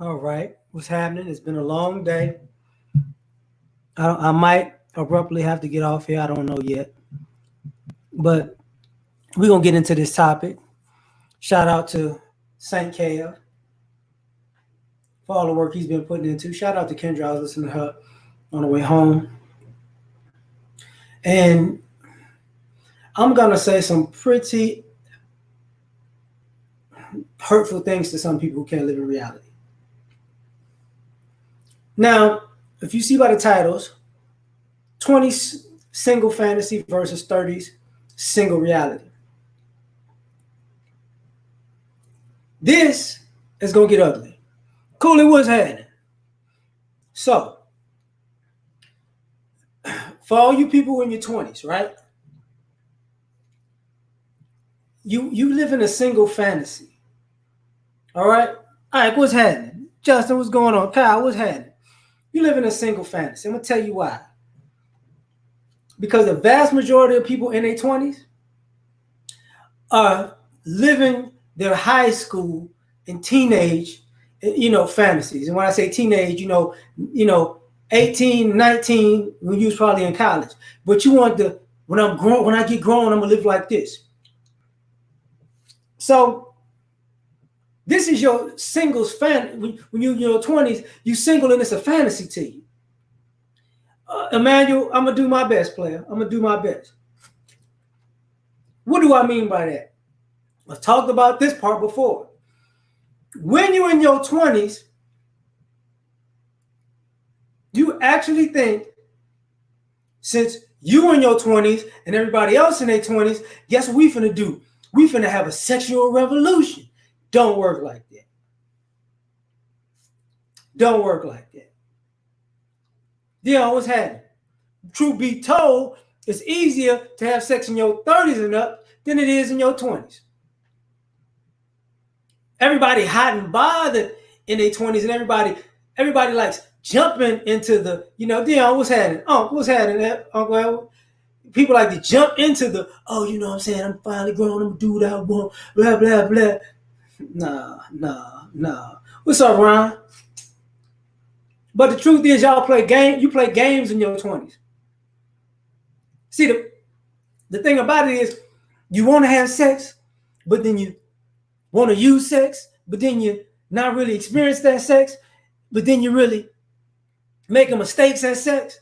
All right, what's happening? It's been a long day. I might abruptly have to get off here. I don't know yet, but we're gonna get into this topic. Shout out to Saint Kev for all the work he's been putting into. Shout out to Kendra. I was listening to her on the way home, and I'm gonna say some pretty hurtful things to some people who can't live in reality. Now, if you see by the titles, 20s single fantasy versus 30s single reality. This is gonna get ugly. Cooley, what's happening? So, for all you people in your 20s, right? You live in a single fantasy. All right? All right, what's happening? Justin, what's going on? Kyle, what's happening? You live in a single fantasy. I'm gonna tell you why. Because the vast majority of people in their 20s are living their high school and teenage, fantasies. And when I say teenage, 18, 19, when you was probably in college. But you want when I get grown, I'm gonna live like this. So this is your singles fan. When you're in your 20s, you single and it's a fantasy to you. Emmanuel, I'm gonna do my best, player. I'm gonna do my best. What do I mean by that? I've talked about this part before. When you're in your 20s, you actually think, since you in your 20s and everybody else in their 20s, guess what we finna do? We finna have a sexual revolution. Don't work like that. Don't work like that. What's happening? Truth be told, it's easier to have sex in your 30s and up than it is in your 20s. Everybody hot and bothered in their 20s, and everybody likes jumping into the, Dion, what's happening? What's happening, Uncle? People like to jump into the, what I'm saying? I'm finally grown, I'm gonna do what I want, blah, blah, blah. Nah. What's up, Ron? But the truth is, you play games in your 20s. See, the thing about it is, you want to have sex, but then you want to use sex, but then you not really experience that sex, but then you really making mistakes at sex.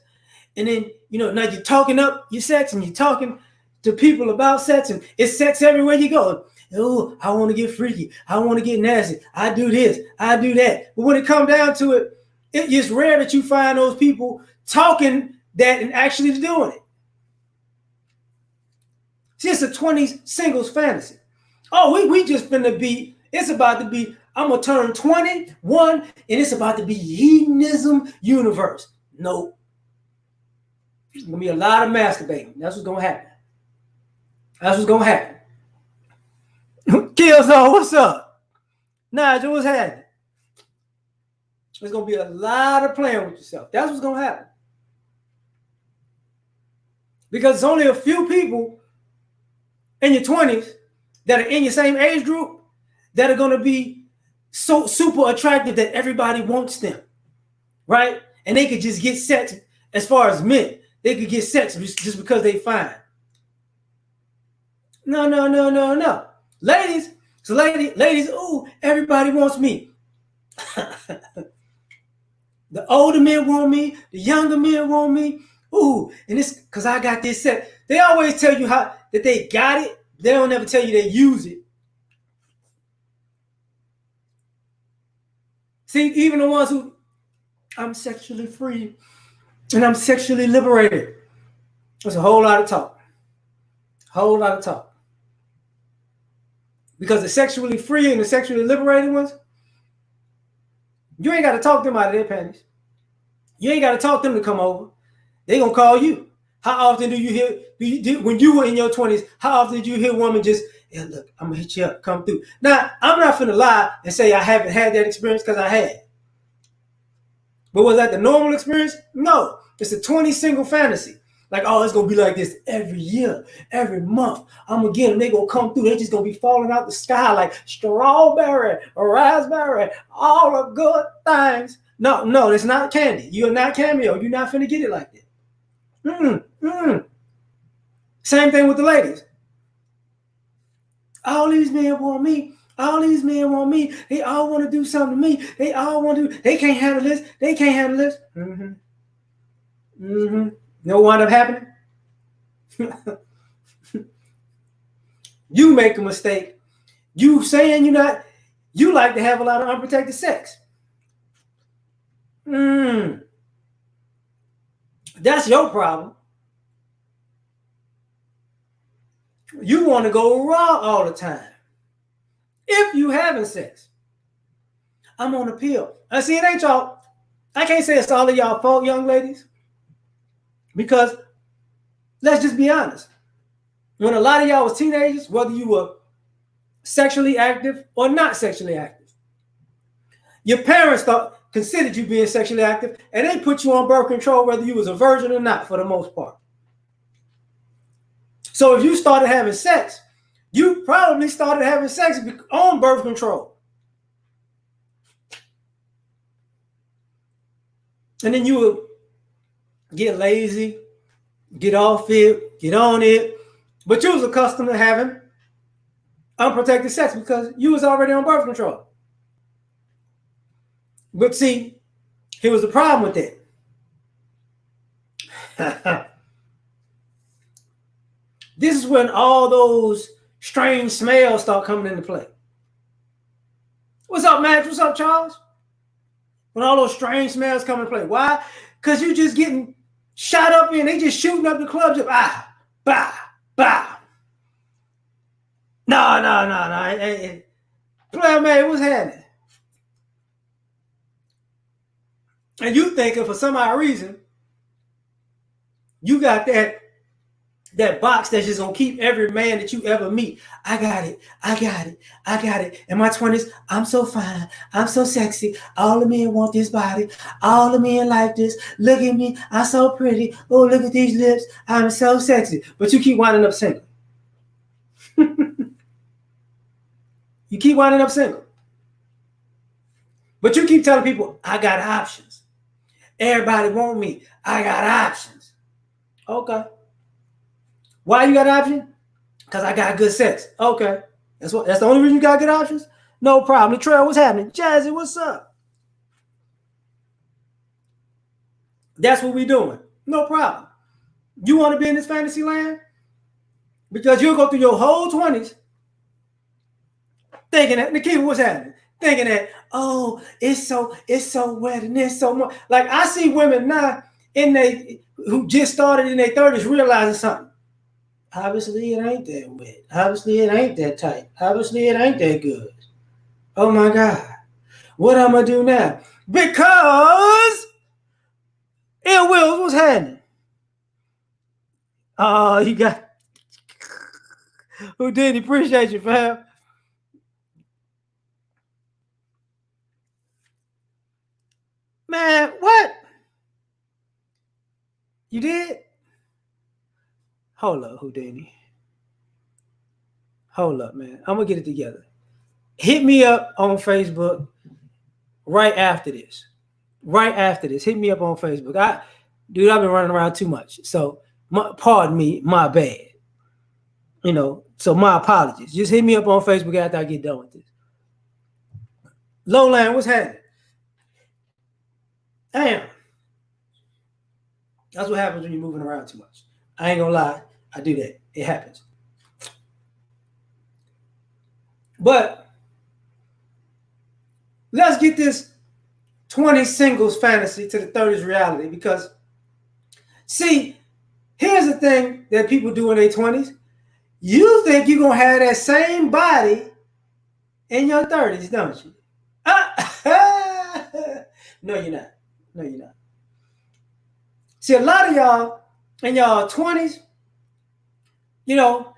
And then, now you're talking up your sex and you're talking to people about sex, and it's sex everywhere you go. Oh, I want to get freaky. I want to get nasty. I do this. I do that. But when it comes down to it, it's rare that you find those people talking that and actually doing it. See, it's a 20s singles fantasy. Oh, we just finna be, it's about to be, I'm going to turn 21 and it's about to be hedonism universe. Nope. There's going to be a lot of masturbating. That's what's going to happen. That's what's going to happen. Killzone, what's up? Nigel, what's happening? There's going to be a lot of playing with yourself. That's what's going to happen. Because it's only a few people in your 20s that are in your same age group that are going to be so super attractive that everybody wants them, right? And they could just get sex. As far as men, they could get sex just because they fine. No. Ladies, ooh, everybody wants me. The older men want me, the younger men want me. Ooh, and it's because I got this sex. They always tell you that they got it. They don't ever tell you they use it. See, even the ones who, I'm sexually free and I'm sexually liberated. There's a whole lot of talk. Because the sexually free and the sexually liberated ones, you ain't got to talk them out of their panties. You ain't got to talk them to come over. They gonna call you. How often do you hear, when you were in your 20s, how often did you hear a woman just, yeah, look, I'm gonna hit you up, come through. Now, I'm not finna lie and say I haven't had that experience, because I had. But was that the normal experience? No. It's a 20 single fantasy. Like, oh, it's gonna be like this every year, every month. I'm gonna get them. They gonna come through. They just gonna be falling out the sky like strawberry or raspberry, all the good things. No, it's not candy. You're not Cameo. You're not finna get it like that. Same thing with the ladies. All these men want me. All these men want me. They all want to do something to me. They all want to. They can't handle this. They can't handle this. No wind up happening. You make a mistake. You saying you're not. You like to have a lot of unprotected sex. That's your problem. You want to go raw all the time. If you having sex, I'm on a pill. I see it ain't y'all. I can't say it's all of y'all fault, young ladies, because let's just be honest. When a lot of y'all was teenagers, whether you were sexually active or not sexually active, your parents considered you being sexually active, and they put you on birth control whether you was a virgin or not, for the most part. So if you started having sex, you probably started having sex on birth control. And then you would get lazy, get off it, get on it. But you was accustomed to having unprotected sex because you was already on birth control. But see, here was the problem with that. This is when all those strange smells start coming into play. What's up, Max? What's up, Charles? When all those strange smells come into play. Why? Because you just getting shot up in. They just shooting up the club. Just bah. No. Hey. Player man, what's happening? And you thinking for some odd reason, you got that box that's just gonna keep every man that you ever meet. I got it. In my 20s, I'm so fine. I'm so sexy. All the men want this body. All the men like this. Look at me. I'm so pretty. Oh, look at these lips. I'm so sexy. But you keep winding up single. You keep winding up single. But you keep telling people, I got options. Everybody want me. I got options. Okay. Why you got an option? Because I got good sex. Okay. That's the only reason you got good options? No problem. Latrell, what's happening? Jazzy, what's up? That's what we doing. No problem. You want to be in this fantasy land? Because you'll go through your whole 20s thinking that, Nikita, what's happening? Thinking that, oh, it's so wet and it's so much. Like I see women now who just started in their 30s realizing something. Obviously, it ain't that wet. Obviously, it ain't that tight. Obviously, it ain't that good. Oh, my God. What I'm going to do now? Because Ill Wills, what's happening? Oh, you got... Who did? Appreciate you, fam. Man, what? You did? Hold up, Houdini. Hold up, man. I'm going to get it together. Hit me up on Facebook right after this. Hit me up on Facebook. I've been running around too much. So, pardon me, my bad. So my apologies. Just hit me up on Facebook after I get done with this. Lowland, what's happening? Damn. That's what happens when you're moving around too much. I ain't gonna lie. I do that. It happens. But let's get this 20 singles fantasy to the 30s reality, because see, here's the thing that people do in their 20s. You think you're gonna have that same body in your 30s, don't you? No, you're not. See, a lot of y'all in y'all 20s, your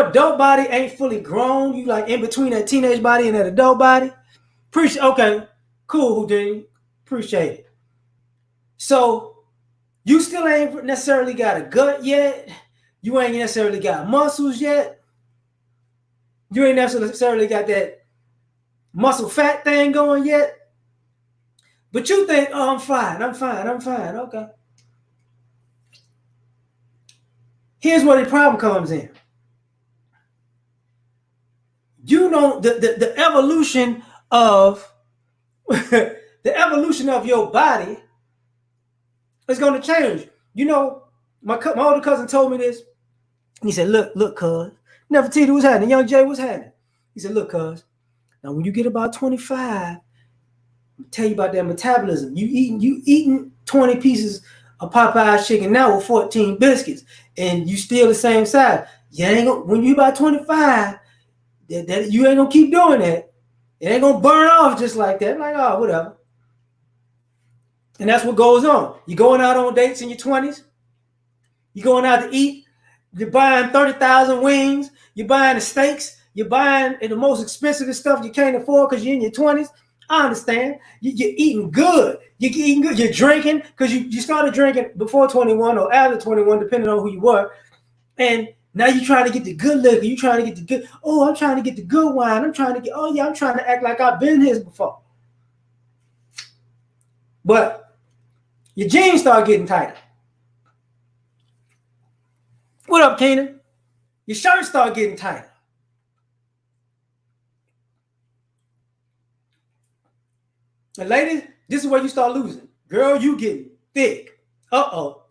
adult body ain't fully grown. You like in between that teenage body and that adult body. Okay, cool, Houdini. Appreciate it. So You still ain't necessarily got a gut yet. You ain't necessarily got muscles yet. You ain't necessarily got that muscle fat thing going yet. But you think, oh, I'm fine. Okay. Here's where the problem comes in. You know, the evolution of the evolution of your body is going to change. You know, my older cousin told me this. He said, look, cuz. Never tell you what's happening. Young Jay, what's happening? He said, look, cuz. Now, when you get about 25, I'll tell you about that metabolism. You eating 20 pieces of Popeye's chicken now with 14 biscuits, and you still the same size. You ain't gonna, when you about 25, that you ain't gonna keep doing that. It ain't gonna burn off just like that. I'm like, oh, whatever. And that's what goes on. You're going out on dates in your 20s. You're going out to eat. You're buying 30,000 wings. You're buying the steaks. You're buying the most expensive stuff you can't afford because you're in your 20s. I understand. You're eating good. You're eating good. You're drinking because you started drinking before 21 or after 21, depending on who you were. And now you're trying to get the good liquor. You're trying to get the good. Oh, I'm trying to get the good wine. I'm trying to act like I've been here before. But your jeans start getting tighter. What up, Keenan? Your shirts start getting tighter. And ladies, this is where you start losing. Girl, you getting thick. Uh-oh.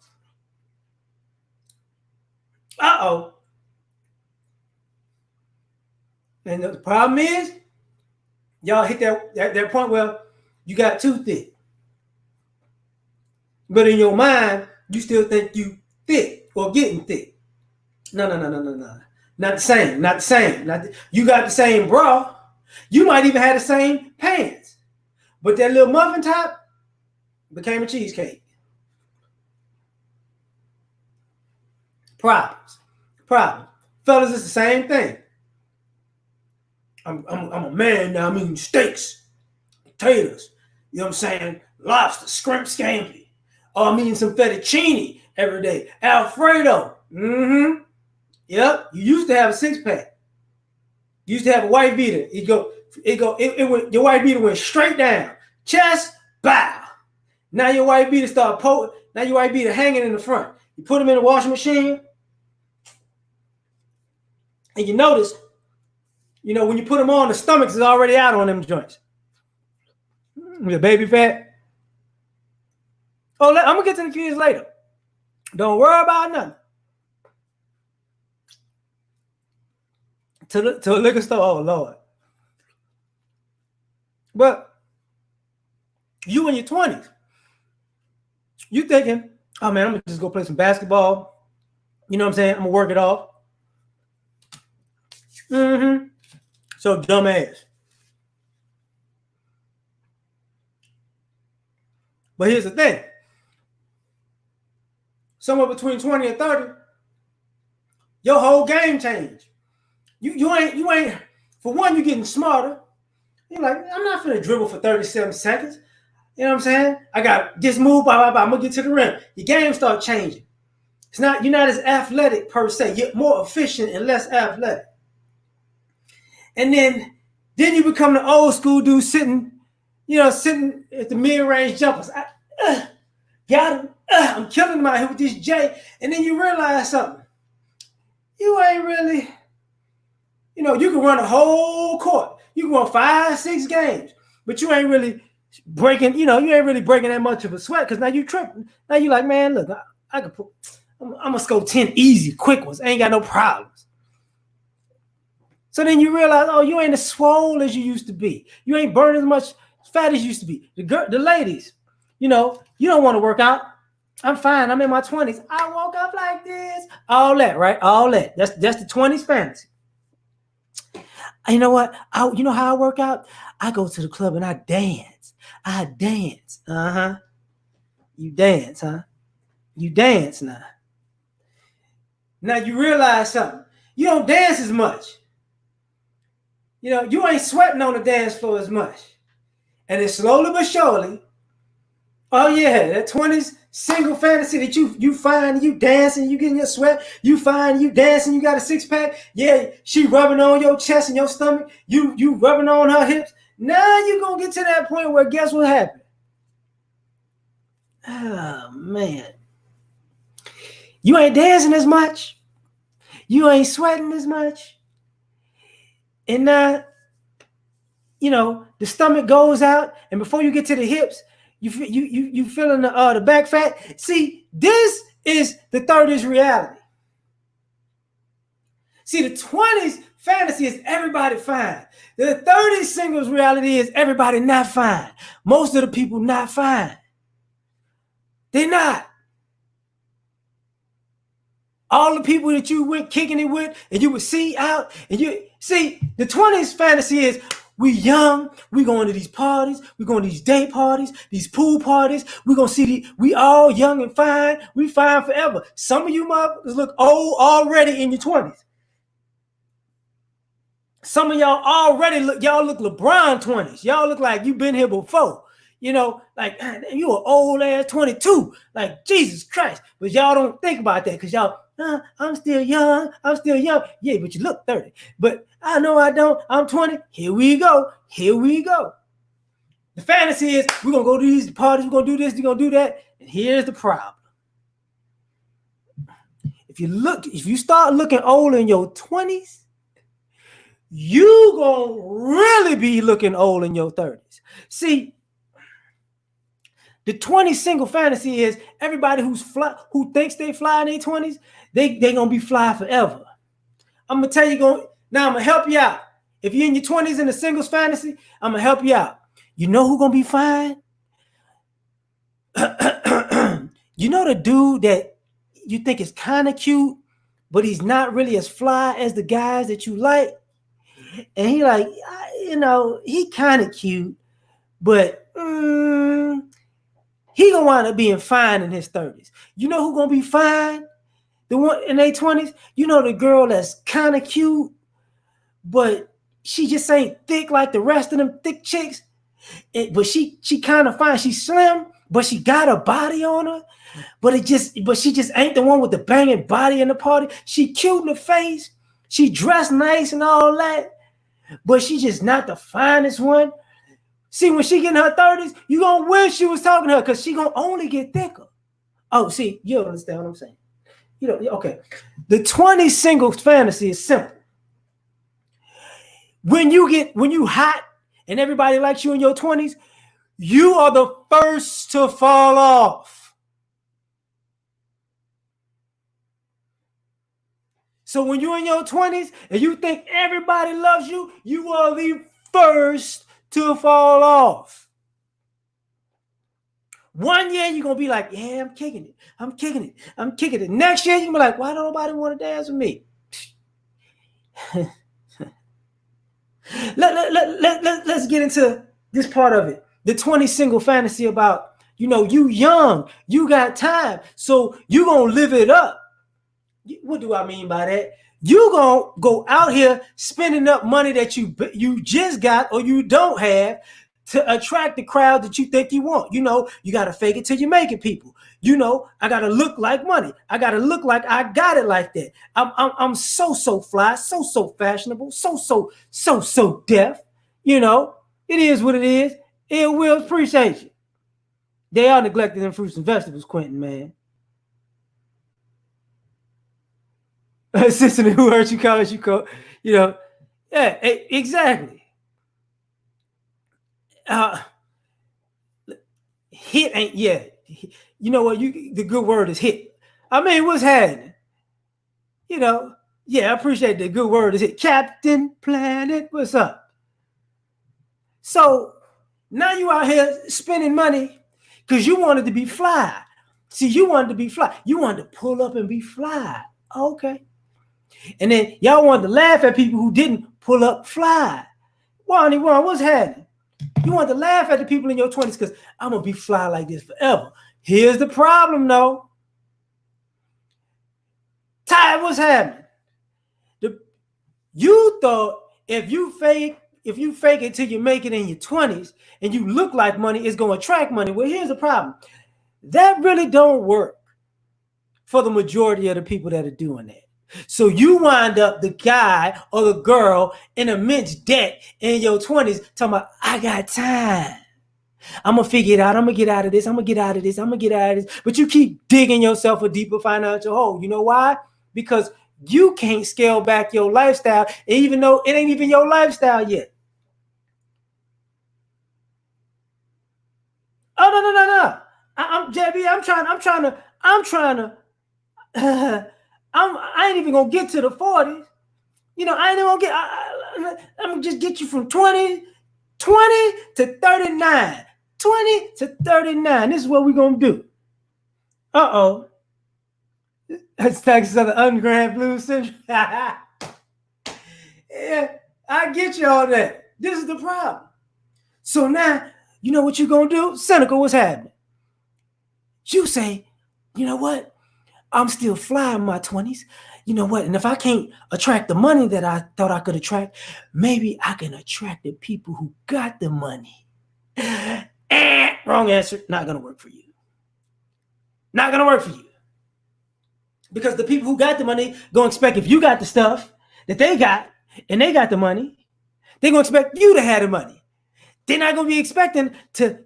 And the problem is, y'all hit that point where you got too thick. But in your mind, you still think you thick or getting thick. No. Not the same. You got the same bra. You might even have the same pants. But that little muffin top became a cheesecake. Problems. Fellas, it's the same thing. I'm a man now. I'm eating steaks, potatoes, you know what I'm saying? Lobster, shrimp scampi. Oh, I'm eating some fettuccine every day. Alfredo. Mm-hmm. Yep. You used to have a six-pack. You used to have a white beater. Your white beater went straight down. Chest, bow. Now your white beater started poking. Now your white beater hanging in the front. You put them in the washing machine, and you notice, when you put them on, the stomach is already out on them joints. The baby fat. Oh, I'm going to get to the kids later. Don't worry about nothing. To a liquor store, oh, Lord. But you in your 20s, you thinking, oh, man, I'm going to just go play some basketball. You know what I'm saying? I'm going to work it off. Mm-hmm. So dumbass. But here's the thing. Somewhere between 20 and 30, your whole game changed. You ain't, for one, you're getting smarter. You're like, I'm not finna dribble for 37 seconds. You know what I'm saying? I got this move, I'm gonna get to the rim. Your game start changing. You're not as athletic per se. You're more efficient and less athletic. And then you become the old school dude sitting at the mid-range jumpers. Got him. I'm killing him out here with this J. And then you realize something. You ain't really, you can run a whole court. You can run 5-6 games, but you ain't really breaking, that much of a sweat because now you tripping. Now you like, man, look, I'm gonna score 10 easy, quick ones. Ain't got no problems. So then you realize, oh, you ain't as swole as you used to be. You ain't burning as much fat as you used to be. The ladies, you don't want to work out. I'm fine. I'm in my 20s. I woke up like this. All that, right? All that. That's the 20s fantasy. You know what? You know how I work out? I go to the club and I dance. Uh-huh. You dance, huh? You dance now. Now you realize something. You don't dance as much. You ain't sweating on the dance floor as much. And then slowly but surely, Oh yeah, that 20s single fantasy that you find, you dancing, you getting your sweat, you find you dancing, you got a six pack. Yeah, she rubbing on your chest and your stomach. You rubbing on her hips. Now you gonna get to that point where guess what happened? Oh man, you ain't dancing as much, you ain't sweating as much, and now the stomach goes out, and before you get to the hips, you feeling the back fat. See, this is the 30s reality. See, the 20s fantasy is everybody fine. The 30s singles reality is everybody not fine. Most of the people not fine. They're not. All the people that you went kicking it with and you would see out, and you see the 20s fantasy is we young, we going to these parties, we going to these day parties, these pool parties, we gonna see we all young and fine, we fine forever. Some of you motherfuckers look old already in your 20s. Some of y'all already look LeBron 20s. Y'all look like you've been here before. Like you an old ass 22. Like Jesus Christ. But y'all don't think about that because y'all, I'm still young. I'm still young. Yeah, but you look 30. But I know I don't. I'm 20. Here we go. Here we go. The fantasy is we're gonna go to these parties, we're gonna do this, we're gonna do that. And here's the problem. If you start looking old in your 20s, you gonna really be looking old in your 30s. See, the 20 single fantasy is everybody who thinks they fly in their 20s, they gonna be fly forever. I'm gonna tell you, now I'm gonna help you out. If you're in your 20s in the singles fantasy, I'm gonna help you out. You know who gonna be fine? You know the dude that you think is kind of cute, but he's not really as fly as the guys that you like. And he like, he kind of cute, but he gonna wind up being fine in his 30s. You know who gonna be fine? The one in their 20s? You know the girl that's kind of cute, but she just ain't thick like the rest of them thick chicks. But she kind of fine. She's slim, but she got a body on her. But she just ain't the one with the banging body in the party. She cute in the face. She dressed nice and all that. But she just not the finest one. See, when she get in her 30s, you gonna wish she was talking to her because she gonna only get thicker. Oh, see, you don't understand what I'm saying. Okay. The 20 singles fantasy is simple. When you hot and everybody likes you in your 20s, you are the first to fall off. So when you're in your 20s and you think everybody loves you, you are the first to fall off. 1 year you're gonna be like, yeah, I'm kicking it. I'm kicking it. I'm kicking it. Next year you're gonna be like, why don't nobody want to dance with me? Let's get into this part of it. The 20 single fantasy about, you young, you got time, so you gonna live it up. What do I mean by that? You gonna go out here spending up money that you just got or you don't have to attract the crowd that you think you want. You gotta fake it till you make it, people. I gotta look like money. I gotta look like I got it like that. I'm so fly, so fashionable, so deaf. It is what it is. It will appreciate you. They are neglected in fruits and vegetables, Quentin, man. Assistant who hurt you, college you call, yeah, exactly. Hit ain't you know what, the good word is hit. I mean, what's happening? I appreciate the good word is hit. Captain Planet, what's up? So now you out here spending money because you wanted to be fly. See, you wanted to be fly. You wanted to pull up and be fly. Okay. And then y'all wanted to laugh at people who didn't pull up fly. Wani, what's happening? You want to laugh at the people in your 20s because I'm going to be fly like this forever. Here's the problem, though. Ty, what's happening? You thought if you if you fake it till you make it in your 20s and you look like money, it's going to attract money. Well, here's the problem. That really don't work for the majority of the people that are doing that. So you wind up the guy or the girl in immense debt in your 20s talking about, I got time. I'm going to figure it out. I'm going to get out of this. I'm going to get out of this. I'm going to get out of this. But you keep digging yourself a deeper financial hole. You know why? Because you can't scale back your lifestyle, even though it ain't even your lifestyle yet. Oh, no. I'm JB. I ain't even gonna get to the 40s. I ain't even gonna get. I'm gonna just get you from 20 to 39. 20 to 39. This is what we're gonna do. Uh-oh. That's Texas of the underground blues syndrome. Yeah, I get you all that. This is the problem. So now, you know what you're gonna do? Cynical, what's happening? You say, you know what? I'm still fly in my 20s. You know what? And if I can't attract the money that I thought I could attract, maybe I can attract the people who got the money. Wrong answer. Not going to work for you. Not going to work for you. Because the people who got the money going to expect if you got the stuff that they got and they got the money, they're going to expect you to have the money. They're not going to be expecting to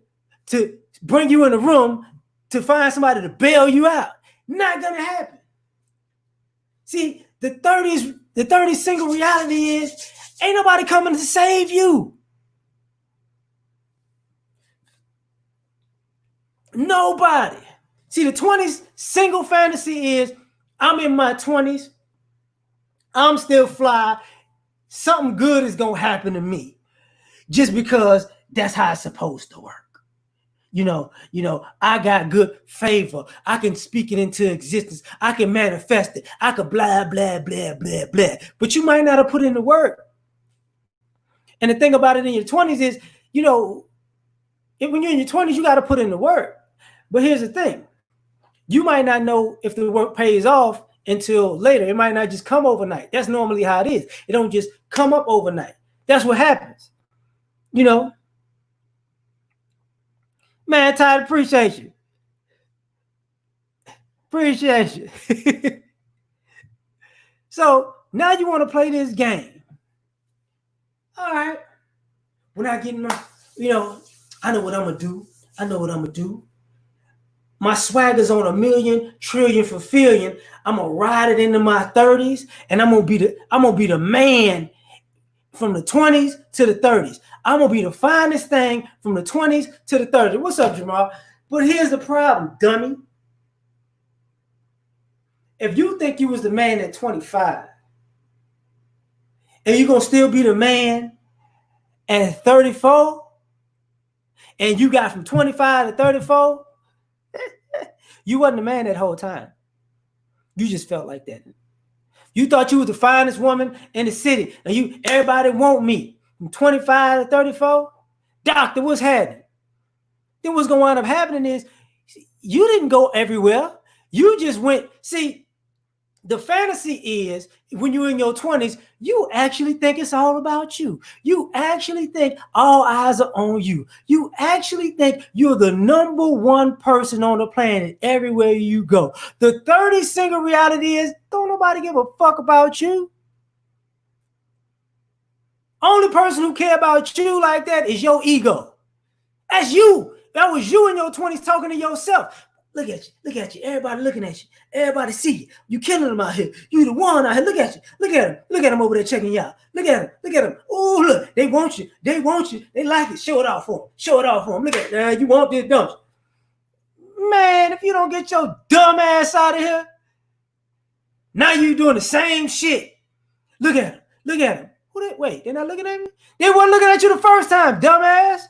bring you in a room to find somebody to bail you out. Not going to happen. See, the 30s single reality is ain't nobody coming to save you. Nobody. See, the 20s single fantasy is I'm in my 20s. I'm still fly. Something good is going to happen to me just because that's how it's supposed to work. I got good favor. I can speak it into existence. I can manifest it. I can blah, blah, blah, blah, blah. But you might not have put in the work. And the thing about it in your 20s is, when you're in your 20s, you got to put in the work. But here's the thing. You might not know if the work pays off until later. It might not just come overnight. That's normally how it is. It don't just come up overnight. That's what happens. Man, Todd, appreciate you. Appreciate you. So now you want to play this game. All right. When I get my, I know what I'm going to do. My swagger's on 1,000,000 trillion for fillion. I'm going to ride it into my 30s and I'm going to be the man from the 20s to the 30s. I'm going to be the finest thing from the 20s to the 30s. What's up, Jamal? But here's the problem, dummy. If you think you was the man at 25 and you're going to still be the man at 34 and you got from 25 to 34, you wasn't the man that whole time. You just felt like that. You thought you was the finest woman in the city and everybody want me from 25 to 34. Doctor, what's happening? Then what's going to wind up happening is you didn't go everywhere. You just went. See, the fantasy is when you're in your 20s, you actually think it's all about you. You actually think all eyes are on you. You actually think you're the number one person on the planet everywhere you go. The 30 single reality is don't nobody give a fuck about you. Only person who care about you like that is your ego. That's you. That was you in your 20s talking to yourself. Look at you. Everybody looking at you. Everybody see you. You killing them out here. You the one out here. Look at you. Look at him. Look at him over there checking you out. Look at him. Oh, look. They want you. They like it. Show it off for them. Look at that. You want this, don't you? Man, if you don't get your dumb ass out of here, now you doing the same shit. Look at him. Wait, they're not looking at me? They weren't looking at you the first time, dumbass.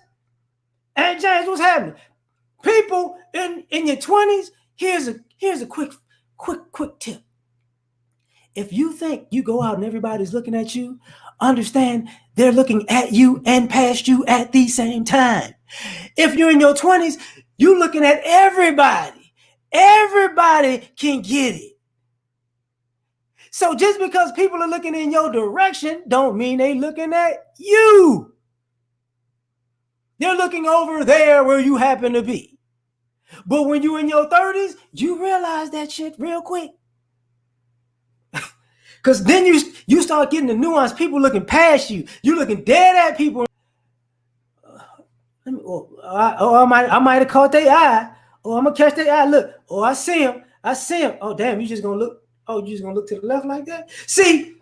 And James, what's happening? People in your 20s, here's a quick tip. If you think you go out and everybody's looking at you, understand they're looking at you and past you at the same time. If you're in your 20s, you're looking at everybody. Everybody can get it. So just because people are looking in your direction don't mean they looking at you. They're looking over there where you happen to be. But when you're in your 30s, you realize that shit real quick. Because then you start getting the nuance. People looking past you. You looking dead at people. I might have caught their eye. Oh, I'm gonna catch their eye. Look. Oh, I see him. Oh, damn, you just gonna look. Oh, you just gonna look to the left like that? See,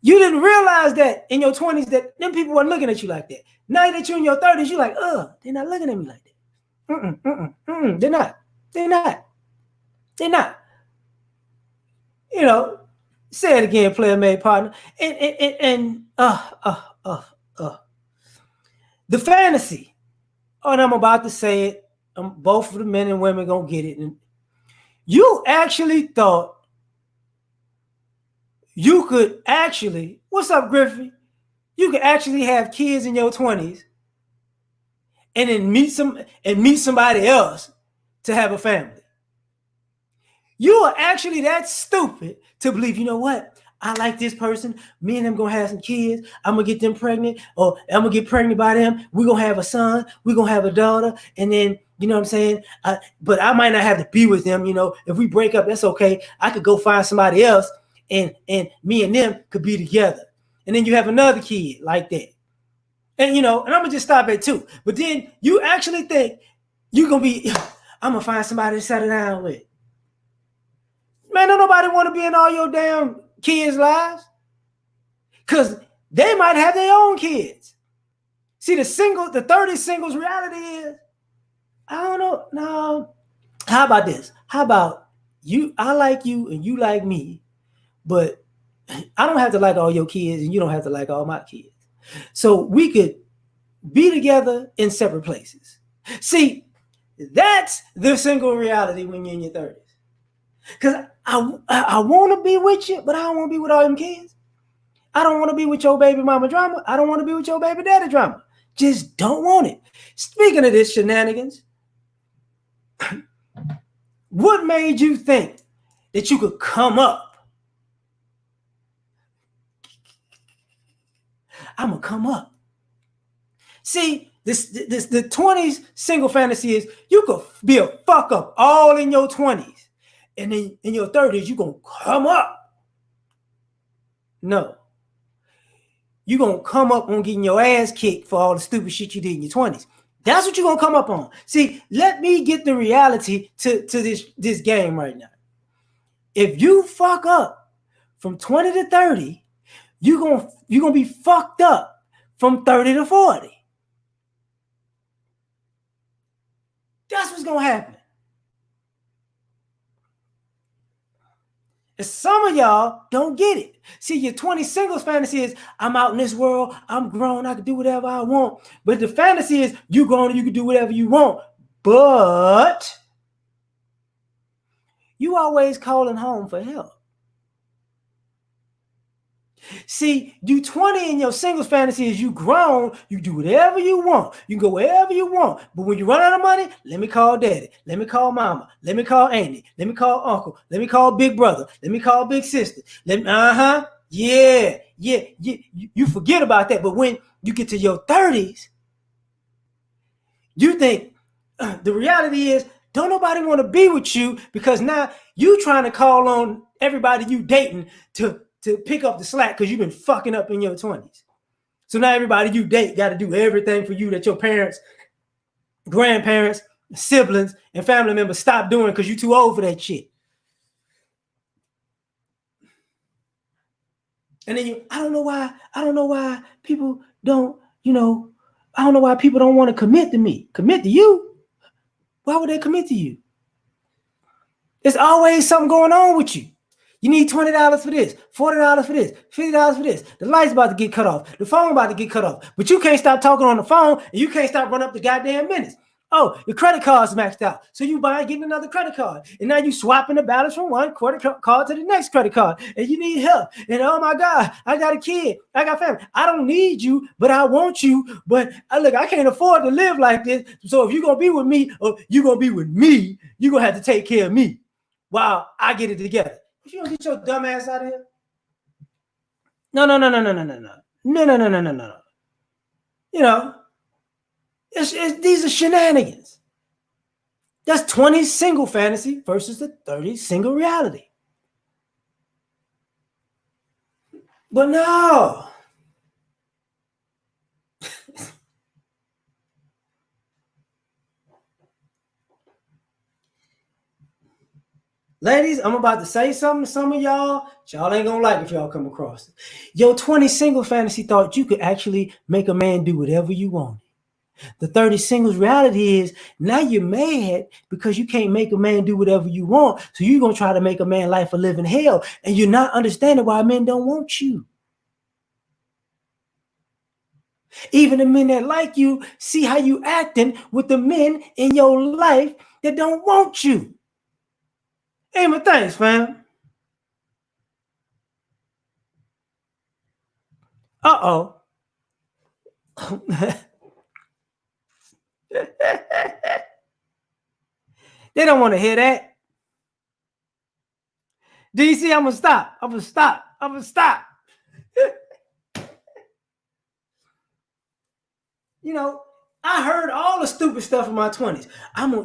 you didn't realize that in your 20s that them people weren't looking at you like that. Now that you're in your 30s, you're like, they're not looking at me like that. They're not. They're not. You know, say it again, player made partner. And the fantasy. Oh, and I'm about to say it. Both of the men and women gonna get it. And you actually thought you could actually, what's up, Griffey? You could actually have kids in your 20s and then meet somebody else to have a family. You are actually that stupid to believe, you know what? I like this person. Me and them gonna have some kids. I'm gonna get them pregnant, or I'm gonna get pregnant by them. We're gonna have a son. We're gonna have a daughter, and then you know what I'm saying. But I might not have to be with them. You know, if we break up, that's okay. I could go find somebody else, and me and them could be together. And then you have another kid like that. And you know, and I'm gonna just stop at 2. But then you actually think you're gonna be. I'm gonna find somebody to settle down with. Man, don't nobody want to be in all your damn kids' lives, because they might have their own kids. See, the 30 singles reality is, I don't know. No, how about this? How about you? I like you and you like me, but I don't have to like all your kids and you don't have to like all my kids. So we could be together in separate places. See, that's the single reality when you're in your 30s. Because I want to be with you, but I don't want to be with all them kids. I don't want to be with your baby mama drama. I don't want to be with your baby daddy drama. Just don't want it. Speaking of this shenanigans, what made you think that you could come up? I'm going to come up. See, the 20s single fantasy is you could be a fuck up all in your 20s. And then in your 30s, you're going to come up. No. You're going to come up on getting your ass kicked for all the stupid shit you did in your 20s. That's what you're going to come up on. See, let me get the reality to this game right now. If you fuck up from 20 to 30, you're going to be fucked up from 30 to 40. That's what's going to happen. And some of y'all don't get it. See, your 20 singles fantasy is, I'm out in this world, I'm grown, I can do whatever I want. But the fantasy is, you grown and you can do whatever you want. But you always calling home for help. See, you 20 in your singles fantasy is you grown, you do whatever you want. You can go wherever you want. But when you run out of money, let me call daddy. Let me call mama. Let me call auntie. Let me call uncle. Let me call big brother. Let me call big sister. Yeah. You forget about that. But when you get to your 30s, you think the reality is, don't nobody want to be with you, because now you trying to call on everybody you dating to pick up the slack because you've been fucking up in your 20s. So now everybody you date got to do everything for you that your parents, grandparents, siblings, and family members stop doing because you're too old for that shit. And then I don't know why people don't, I don't know why people don't want to commit to me. Commit to you? Why would they commit to you? There's always something going on with you. You need $20 for this, $40 for this, $50 for this. The light's about to get cut off. The phone about to get cut off. But you can't stop talking on the phone, and you can't stop running up the goddamn minutes. Oh, your credit card's maxed out. So you getting another credit card. And now you swapping the balance from one credit card to the next credit card. And you need help. And oh my God, I got a kid. I got family. I don't need you, but I want you. But look, I can't afford to live like this. So if you're going to be with me, or you're going to be with me, you're going to have to take care of me while I get it together. You don't get your dumb ass out of here. No, no, no, no, no, no, no, no. No, no, no, no, no, no. You know, these are shenanigans. That's 20 single fantasy versus the 30 single reality. But no. Ladies, I'm about to say something to some of y'all ain't gonna like if y'all come across it. Your 20 single fantasy thought you could actually make a man do whatever you want. The 30 singles reality is now you're mad because you can't make a man do whatever you want. So you're going to try to make a man life a living hell. And you're not understanding why men don't want you. Even the men that like you see how you acting with the men in your life that don't want you. Hey, my thanks, fam. Uh-oh. They don't want to hear that. DC, I'm going to stop. I'm going to stop. I'm going to stop. You know, I heard all the stupid stuff in my 20s.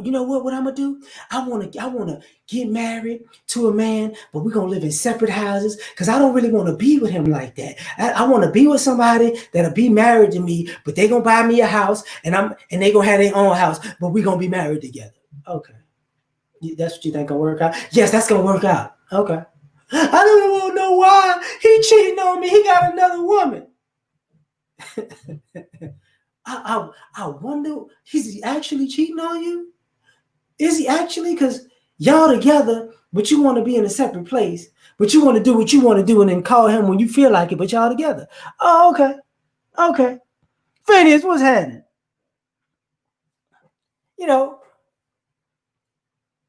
You know what I'm gonna do? I wanna get married to a man, but we're gonna live in separate houses because I don't really want to be with him like that. I want to be with somebody that'll be married to me, but they gonna buy me a house and they gonna have their own house, but we're gonna be married together. Okay. That's what you think gonna work out? Yes, that's gonna work out. Okay. I don't want to know why he cheating on me. He got another woman. I wonder, is he actually cheating on you? Is he actually? Because y'all together, but you want to be in a separate place, but you want to do what you want to do and then call him when you feel like it, but y'all together. Oh, okay. Okay. Phineas, what's happening? You know,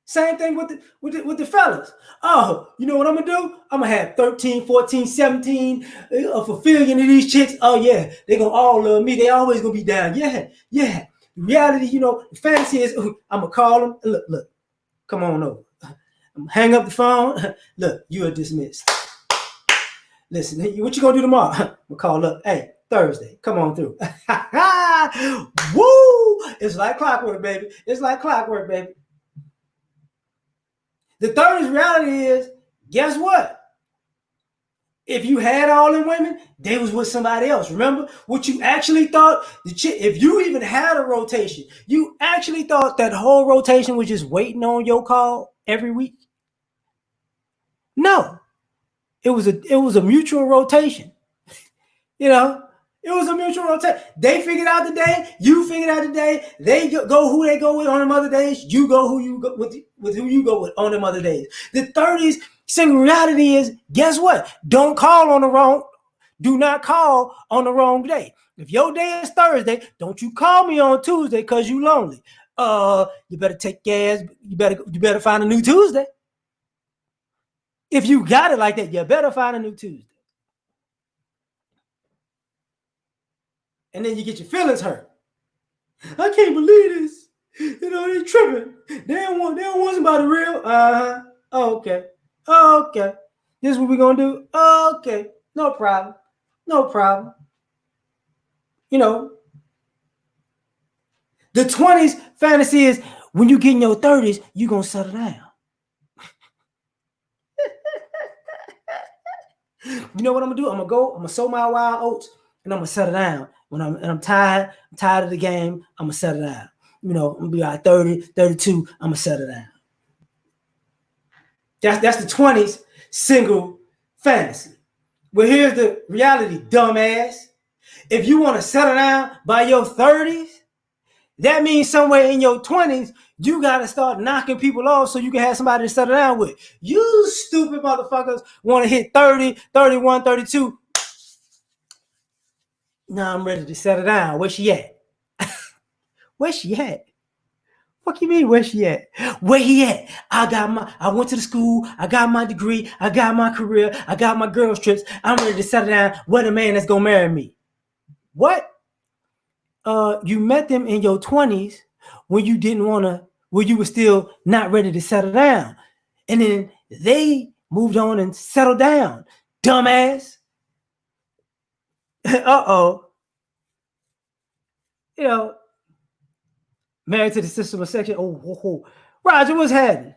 same thing with the fellas. Oh, you know what I'm going to do? I'm going to have 13, 14, 17, a fulfilling of these chicks. Oh, yeah, they're going to all love me. They always going to be down. Yeah, yeah. The reality, the fantasy is, I'm going to call them. Look, come on over. Hang up the phone. Look, you are dismissed. Listen, what you going to do tomorrow? I'm going to call up. Hey, Thursday, come on through. Woo! It's like clockwork, baby. It's like clockwork, baby. The 30s reality is, guess what? If you had all them women, they was with somebody else. Remember what you actually thought? If you even had a rotation, you actually thought that whole rotation was just waiting on your call every week? No, it was a mutual rotation. It was a mutual rotation. They figured out the day. You figured out the day. They go who they go with on them other days. You go who you go with who you go with on them other days. The 30s single reality is, guess what? Don't call on the wrong. Do not call on the wrong day. If your day is Thursday, don't you call me on Tuesday because you lonely. You better take gas. You better find a new Tuesday. If you got it like that, you better find a new Tuesday. And then you get your feelings hurt. I can't believe this. They tripping. They don't want somebody real. Oh, okay. Okay. This is what we're gonna do. Okay. No problem. No problem. The 20s fantasy is when you get in your 30s, you're gonna settle down. You know what I'm gonna do? I'm gonna sow my wild oats and I'm gonna settle down. When I'm tired of the game, I'm gonna settle down. I'm gonna be like 30, 32, I'm gonna settle down. That's the 20s single fantasy. Well, here's the reality, dumbass. If you want to settle down by your 30s, that means somewhere in your 20s, you got to start knocking people off so you can have somebody to settle down with. You stupid motherfuckers want to hit 30, 31, 32. Now I'm ready to settle down. Where she at? Where she at? What you mean, where she at? Where he at? I went to the school, I got my degree, I got my career, I got my girls trips. I'm ready to settle down with a man that's gonna marry me. What? You met them in your 20s when you didn't when you were still not ready to settle down. And then they moved on and settled down. Dumbass. Uh-oh. You know, married to the system of section. Oh. Roger, what's happening?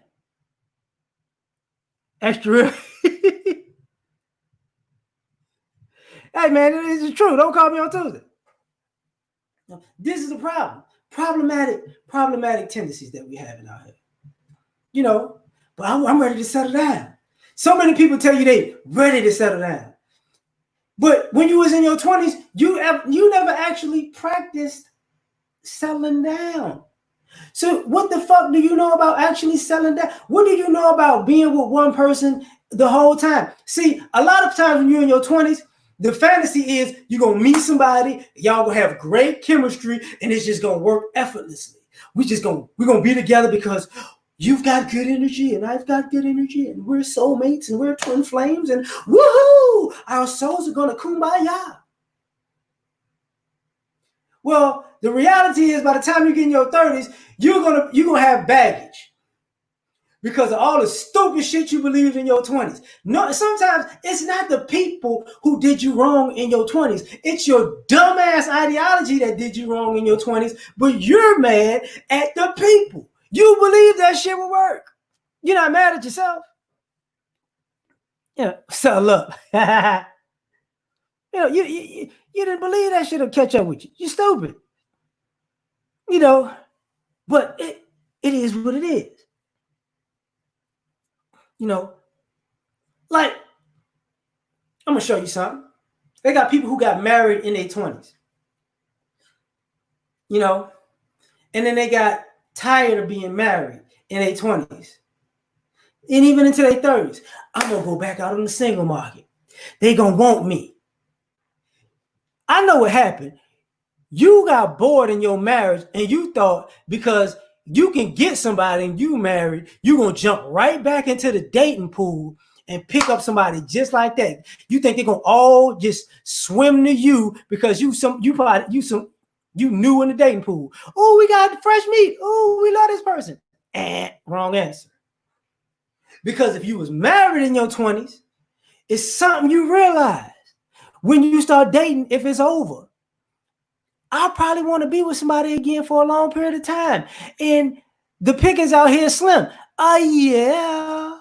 Extra. Hey, man, this is true. Don't call me on Tuesday. This is the problem. Problematic tendencies that we have in our head. You know, but I'm ready to settle down. So many people tell you they ready to settle down. But when you was in your 20s, you never actually practiced settling down. So what the fuck do you know about actually settling down? What do you know about being with one person the whole time? See, a lot of times when you're in your 20s, the fantasy is you're going to meet somebody, y'all going to have great chemistry, and it's just going to work effortlessly. We're going to be together because you've got good energy and I've got good energy and we're soulmates and we're twin flames and woohoo! Our souls are going to kumbaya. Well, the reality is by the time you get in your 30s, you're gonna have baggage because of all the stupid shit you believed in your 20s. No, sometimes it's not the people who did you wrong in your 20s. It's your dumbass ideology that did you wrong in your 20s, but you're mad at the people. You believe that shit will work. You're not mad at yourself. Yeah, so look. You didn't believe that shit will catch up with you. You're stupid. You know, but it is what it is. You know, like, I'm going to show you something. They got people who got married in their 20s. You know, and then they got tired of being married in their 20s. And even into their 30s. I'm going to go back out on the single market. They going to want me. I know what happened. You got bored in your marriage and you thought because you can get somebody and you married, you're going to jump right back into the dating pool and pick up somebody just like that. You think they're going to all just swim to you because you new in the dating pool. Oh, we got fresh meat. Oh, we love this person. Wrong answer. Because if you was married in your 20s, it's something you realize when you start dating if it's over. I probably want to be with somebody again for a long period of time. And the pickings out here slim. Yeah.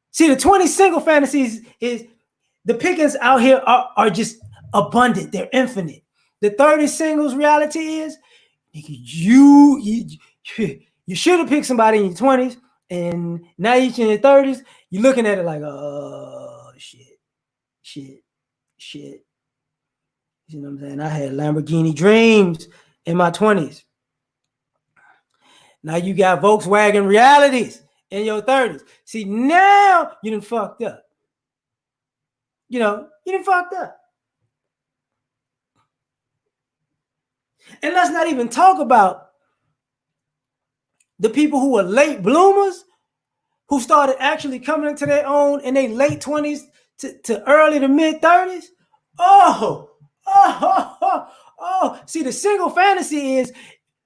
See, the 20 single fantasies is the pickings out here are just abundant. They're infinite. The 30 singles reality is you should have picked somebody in your 20s and now you're in your 30s. You're looking at it like, oh, shit. You know what I'm saying? I had Lamborghini dreams in my 20s. Now you got Volkswagen realities in your 30s. See, now you done fucked up. You done fucked up. And let's not even talk about the people who were late bloomers who started actually coming into their own in their late 20s to early to mid 30s. Oh. See, the single fantasy is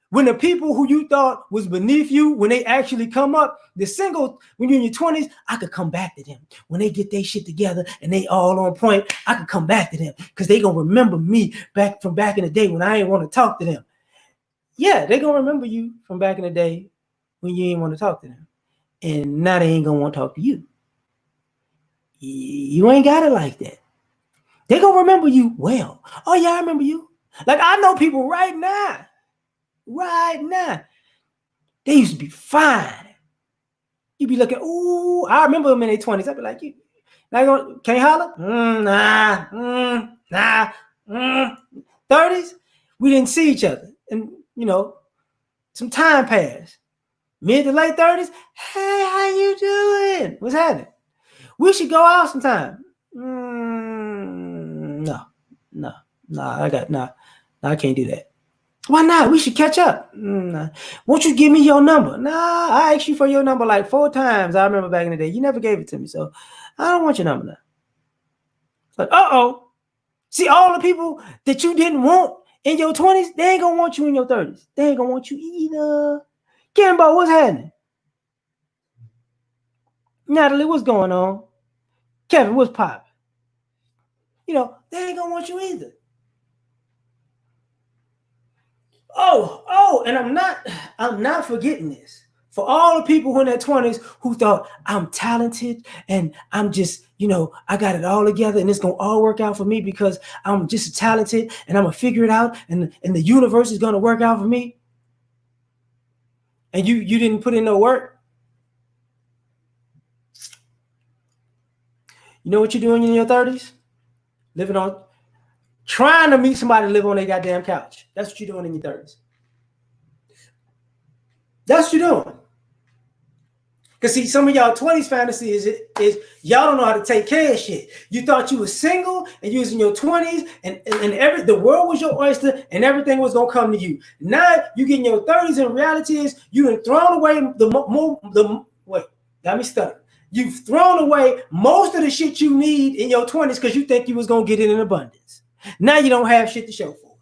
when the people who you thought was beneath you, when they actually come up, the single, when you're in your 20s, I could come back to them. When they get their shit together and they all on point, I could come back to them because they going to remember me back in the day when I ain't want to talk to them. Yeah, they going to remember you from back in the day when you ain't want to talk to them. And now they ain't going to want to talk to you. You ain't got it like that. They going to remember you well. Oh, yeah, I remember you. Like, I know people right now. They used to be fine. You be looking, ooh, I remember them in their 20s. I'd be like, you can't holler? Nah. 30s, we didn't see each other. And, some time passed. Mid to late 30s, hey, how you doing? What's happening? We should go out sometime. No, I can't do that. Why not? We should catch up. Nah. Won't you give me your number? Nah, I asked you for your number like 4 times. I remember back in the day. You never gave it to me, so I don't want your number now. Like, see, all the people that you didn't want in your 20s, they ain't gonna want you in your 30s. They ain't gonna want you either. Kimbo, what's happening? Natalie, what's going on? Kevin, what's popping? they ain't gonna want you either. Oh, and I'm not forgetting this. For all the people in their 20s who thought I'm talented and I'm just, I got it all together and it's gonna all work out for me because I'm just talented and I'm gonna figure it out and the universe is gonna work out for me. And you didn't put in no work. You know what you're doing in your 30s? Trying to meet somebody to live on their goddamn couch. That's what you're doing in your 30s. That's what you're doing. Because see, some of y'all 20s fantasy is y'all don't know how to take care of shit. You thought you was single and you was in your 20s and the world was your oyster and everything was gonna come to you. Now you get in your 30s and reality is you have thrown away You've thrown away most of the shit you need in your 20s because you think you was gonna get it in abundance. Now you don't have shit to show for it.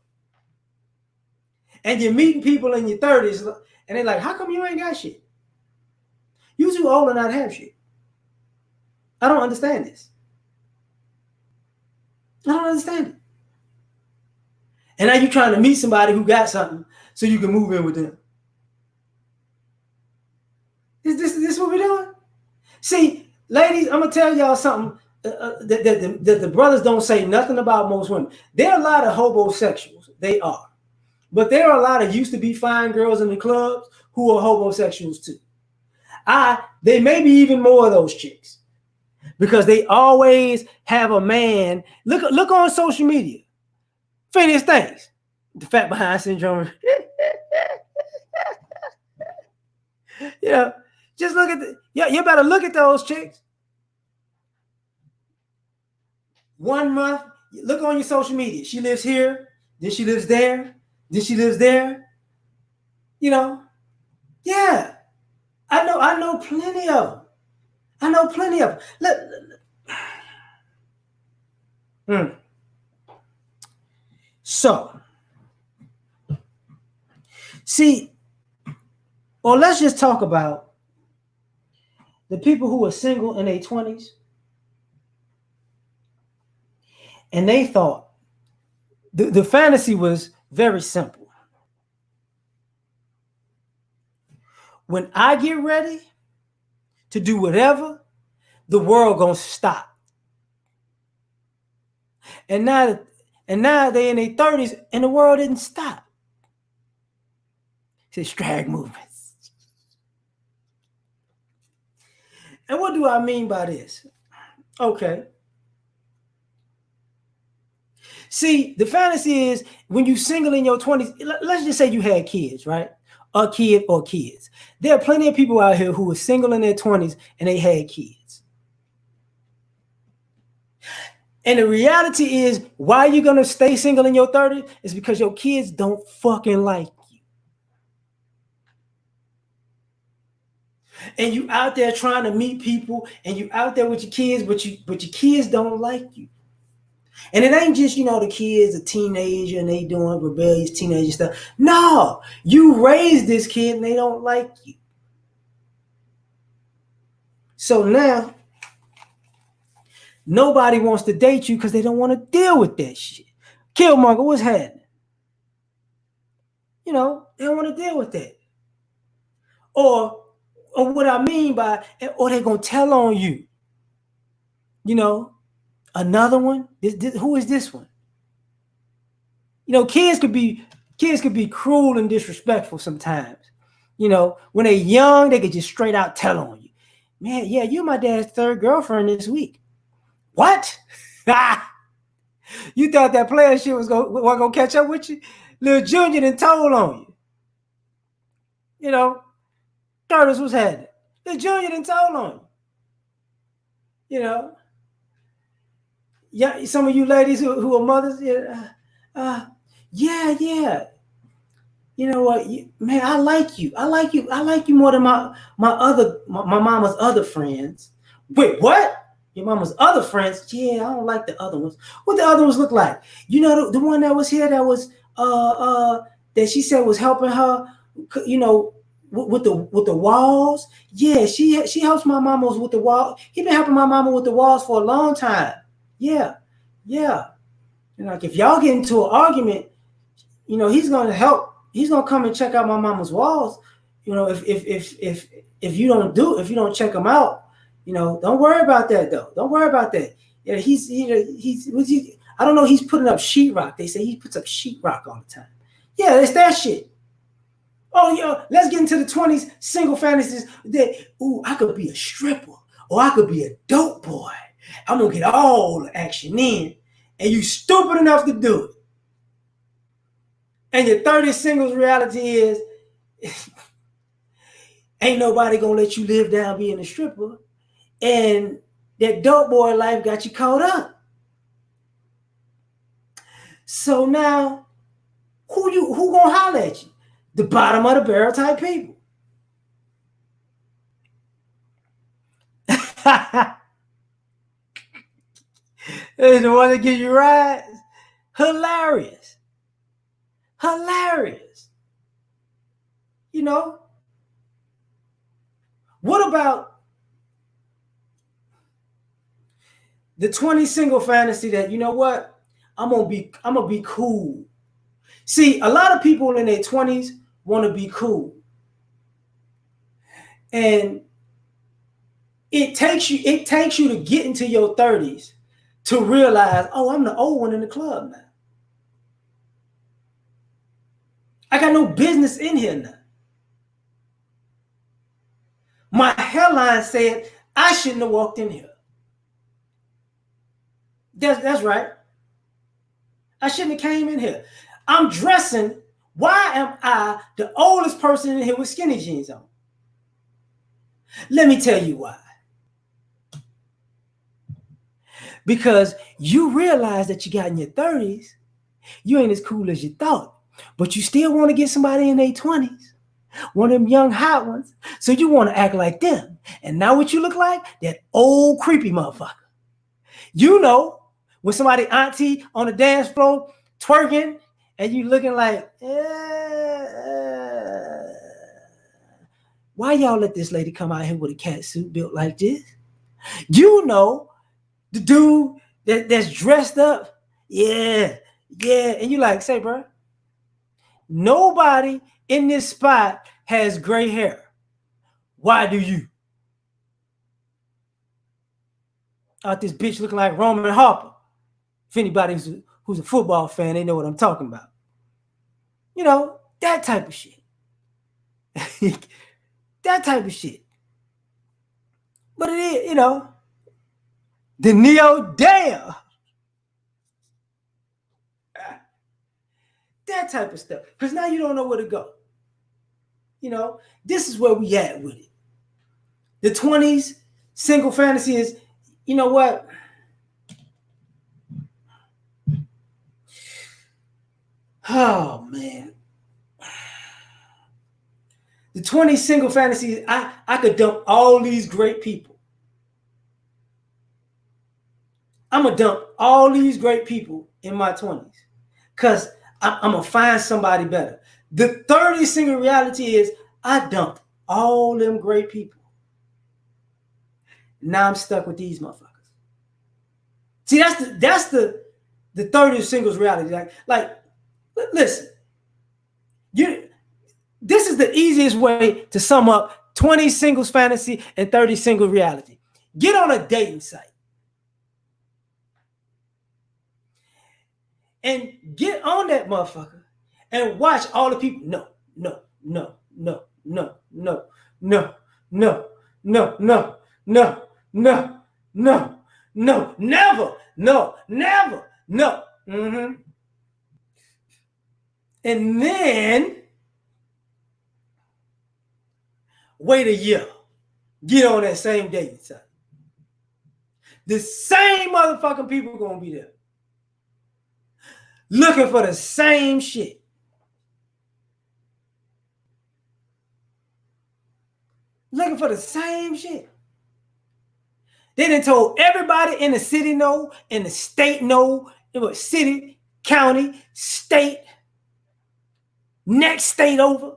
And you're meeting people in your 30s and they're like, how come you ain't got shit? You too old to not have shit. I don't understand this. I don't understand it. And now you're trying to meet somebody who got something so you can move in with them. Is this what we're doing? See, ladies, I'm gonna tell y'all something that the brothers don't say nothing about most women. There are a lot of homosexuals. They are. But there are a lot of used to be fine girls in the clubs who are homosexuals too. They may be even more of those chicks because they always have a man. Look on social media. Funniest things. The fat behind syndrome. Just look at you better look at those chicks. 1 month, look on your social media. She lives here, then she lives there, then she lives there. Yeah. I know plenty of them. So, see, or let's just talk about the people who are single in their 20s and they thought the fantasy was very simple. When I get ready to do whatever, the world gonna stop. And now they in their 30s and the world didn't stop. It's drag movements. And what do I mean by this? Okay. See, the fantasy is when you single in your 20s, let's just say you had kids, right? A kid or kids. There are plenty of people out here who were single in their 20s and they had kids. And the reality is, why you're going to stay single in your 30s is because your kids don't fucking like you. And you out there trying to meet people and you out there with your kids, but your kids don't like you. And it ain't just, the kids, a teenager, and they doing rebellious teenager stuff. No, you raised this kid and they don't like you. So now, nobody wants to date you because they don't want to deal with that shit. Killmonger, what's happening? They don't want to deal with that. Or what I mean by, or they're going to tell on you. Another one? Who is this one? Kids could be cruel and disrespectful sometimes. When they're young, they could just straight out tell on you. Man, yeah, you're my dad's third girlfriend this week. What? You thought that player shit wasn't gonna catch up with you? Little Junior done told on you. Curtis was had it. Little Junior done told on you. Yeah, some of you ladies who are mothers, yeah. You know what, man? I like you. I like you more than my mama's other friends. Wait, what? Your mama's other friends? Yeah, I don't like the other ones. What the other ones look like? The one that was here that was that she said was helping her, with the walls. Yeah, she helps my mama with the wall. He been helping my mama with the walls for a long time. Yeah. Yeah. And like if y'all get into an argument, he's gonna help. He's gonna come and check out my mama's walls. If you don't check him out, don't worry about that though. Don't worry about that. Yeah, I don't know. He's putting up sheetrock. They say he puts up sheetrock all the time. Yeah, it's that shit. Oh, let's get into the 20s single fantasies that, I could be a stripper or I could be a dope boy. I'm going to get all the action in. And you stupid enough to do it. And your 30s singles reality is, ain't nobody going to let you live down being a stripper. And that dope boy life got you caught up. So now, who going to holler at you? The bottom of the barrel type people. Is the one that give you rides. Hilarious. What about the 20 single fantasy that, what? I'm gonna be cool. See, a lot of people in their 20s want to be cool. And it takes you to get into your 30s to realize, oh, I'm the old one in the club now. I got no business in here now. My hairline said I shouldn't have walked in here. That's right. I shouldn't have came in here. I'm dressing. Why am I the oldest person in here with skinny jeans on? Let me tell you why. Because you realize that you got in your 30s, you ain't as cool as you thought, but you still want to get somebody in their 20s, one of them young hot ones, so you want to act like them. And now what you look like? That old creepy motherfucker. When somebody auntie on the dance floor twerking and you looking like, why y'all let this lady come out here with a cat suit built like this? The dude that's dressed up, yeah. And you like, say, bro, nobody in this spot has gray hair. Why do you? Out this bitch looking like Roman Harper. If anybody who's a football fan, they know what I'm talking about. That type of shit. That type of shit. But it is, the Neo Dale. That type of stuff. Because now you don't know where to go. This is where we at with it. The 20s single fantasy is, you know what? Oh, man. The 20s single fantasy, I could dump all these great people. I'm going to dump all these great people in my 20s because I'm going to find somebody better. The 30s single reality is I dumped all them great people. Now I'm stuck with these motherfuckers. See, that's the 30s singles reality. Like listen, this is the easiest way to sum up 20 singles fantasy and 30 single reality. Get on a dating site and get on that motherfucker and watch all the people. No, never, no. Mm-hmm. And then wait a year. Get on that same dating site. The same motherfucking people gonna be there. Looking for the same shit. Looking for the same shit. They done told everybody in the city no, in the state no, it was city, county, state, next state over.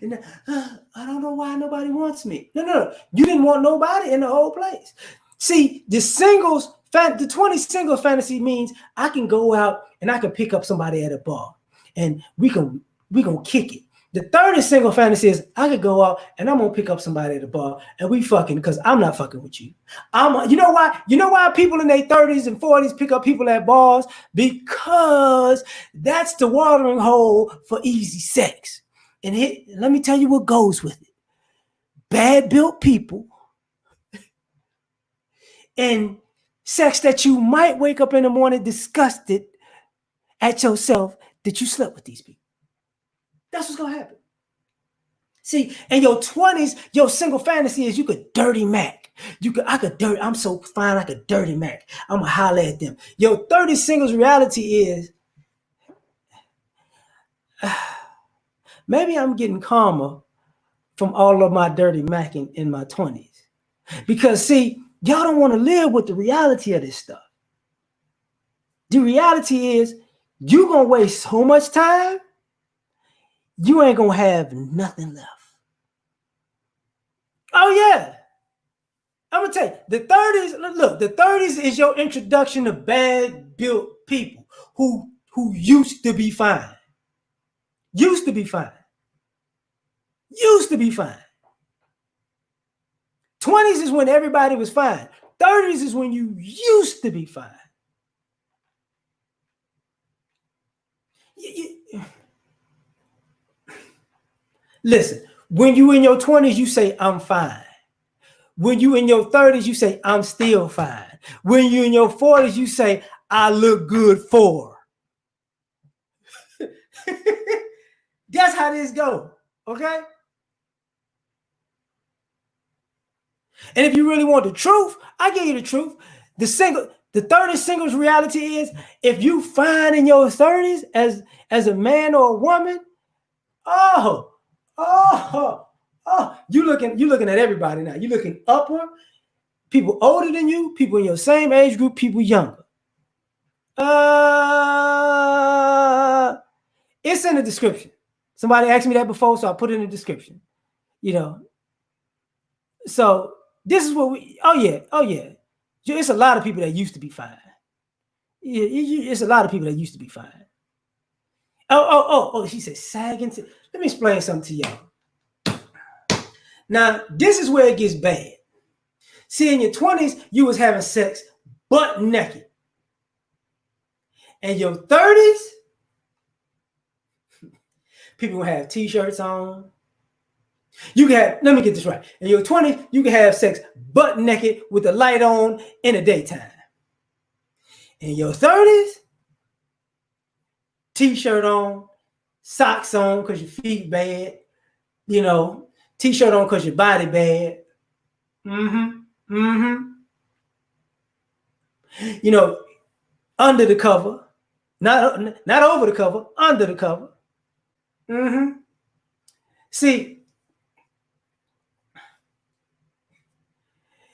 And I don't know why nobody wants me. No. You didn't want nobody in the whole place. See, the 20s singles fantasy means I can go out and I can pick up somebody at a bar and we gonna kick it. The 30s single fantasy is I could go out and I'm gonna pick up somebody at a bar and we fucking because I'm not fucking with you. You know why? You know why people in their 30s and 40s pick up people at bars? Because that's the watering hole for easy sex. And let me tell you what goes with it. Bad built people and sex that you might wake up in the morning disgusted at yourself that you slept with these people. That's what's gonna happen. See, in your 20s, your single fantasy is you could dirty Mac. I'm so fine, I could dirty Mac. I'm gonna holler at them. Your 30 singles reality is maybe I'm getting calmer from all of my dirty Mac in my 20s. Because see, y'all don't want to live with the reality of this stuff. The reality is you're gonna waste so much time, you ain't gonna have nothing left. Oh yeah. I'm gonna tell you, the 30s, look, the 30s is your introduction to bad built people who used to be fine. Used to be fine. Used to be fine. 20s is when everybody was fine. 30s is when you used to be fine. Listen, when you in your 20s, you say, I'm fine. When you in your 30s, you say, I'm still fine. When you in your 40s, you say, I look good for. That's how this go, okay? And if you really want the truth, I give you the truth. The 30 singles reality is if you find in your 30s as a man or a woman, you looking at everybody now. You looking upward, people older than you, people in your same age group, people younger. It's in the description. Somebody asked me that before, so I put it in the description. You know. So this is what oh yeah. It's a lot of people that used to be fine. It's a lot of people that used to be fine. She said sagging. Let me explain something to y'all. Now, this is where it gets bad. See, in your 20s, you was having sex butt naked. In your 30s, people will have t-shirts on. You can have, let me get this right. In your 20s, you can have sex butt naked with the light on in the daytime. In your 30s, t-shirt on, socks on because your feet bad, t-shirt on because your body bad. Under the cover, not over the cover, under the cover. See,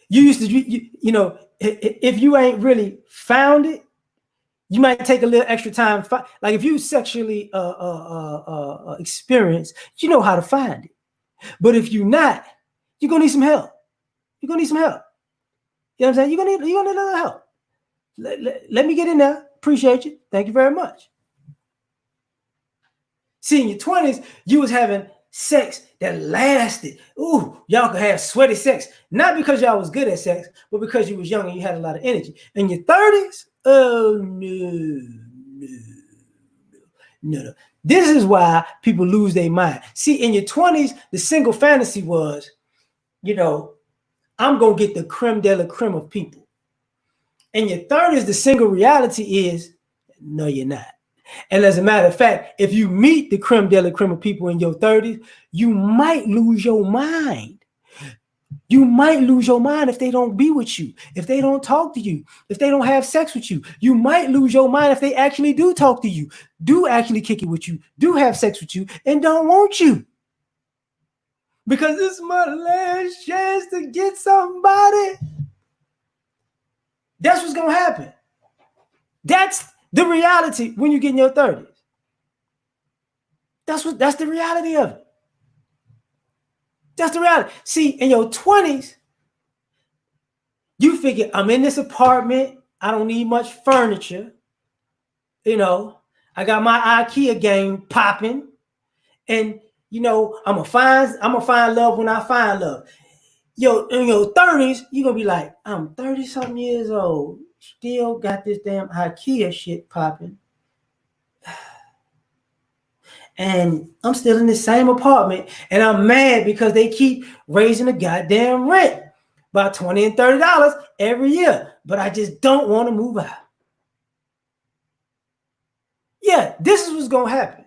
you used to, if you ain't really found it, you might take a little extra time. Like if you sexually experienced, you know how to find it. But if you're not, you're gonna need some help. You're gonna need some help. You know what I'm saying? You're gonna need a little help. Let me get in there. Appreciate you. Thank you very much. See, in your 20s, you was having sex that lasted. Ooh, y'all could have sweaty sex. Not because y'all was good at sex, but because you was young and you had a lot of energy. In your 30s, oh no. This is why people lose their mind. See, in your 20s, the single fantasy was, I'm going to get the creme de la creme of people. In your 30s, the single reality is, no, you're not. And as a matter of fact, if you meet the creme de la creme of people in your 30s, you might lose your mind. You might lose your mind if they don't be with you, if they don't talk to you, if they don't have sex with you. You might lose your mind if they actually do talk to you, do actually kick it with you, do have sex with you, and don't want you. Because this is my last chance to get somebody. That's what's going to happen. That's the reality when you get in your 30s. That's the reality of it. That's the reality. See, in your 20s, You figure I'm in this apartment. I don't need much furniture. You know, I got my IKEA game popping, and you know, I'm gonna find love when I find love. Yo, in your 30s, you're gonna be like, I'm 30 something years old, still got this damn IKEA shit popping. And I'm still in the same apartment, and I'm mad because they keep raising the goddamn rent by $20 and $30 every year. But I just don't want to move out. Yeah, this is what's gonna happen.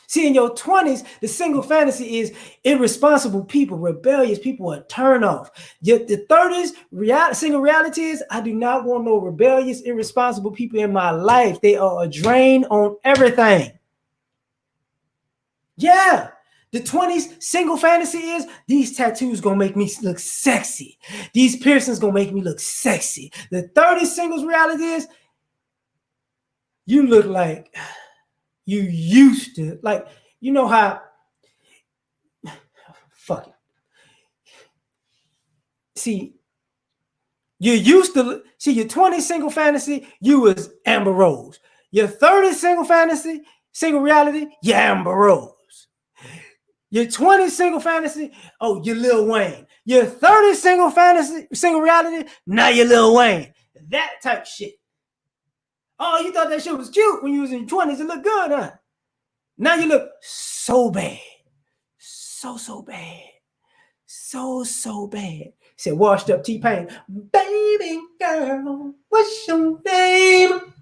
See, in your 20s, the single fantasy is irresponsible people, rebellious people, a turn off. Yet the 30s, single reality is I do not want no rebellious, irresponsible people in my life. They are a drain on everything. Yeah. The 20s single fantasy is these tattoos gonna make me look sexy. These piercings gonna make me look sexy. The 30s singles reality is you look like you used to. Like, you know how, fuck it. See, you used to see your 20 single fantasy, you was Amber Rose. Your 30 single fantasy, single reality, you Amber Rose. Your 20 single fantasy, oh, you're Lil Wayne. Your 30 single fantasy, single reality, now you're Lil Wayne. That type shit. Oh, you thought that shit was cute when you was in your 20s. It looked good, huh? Now you look so bad. So bad. So bad. Said washed up T-Pain. Baby girl, what's your name?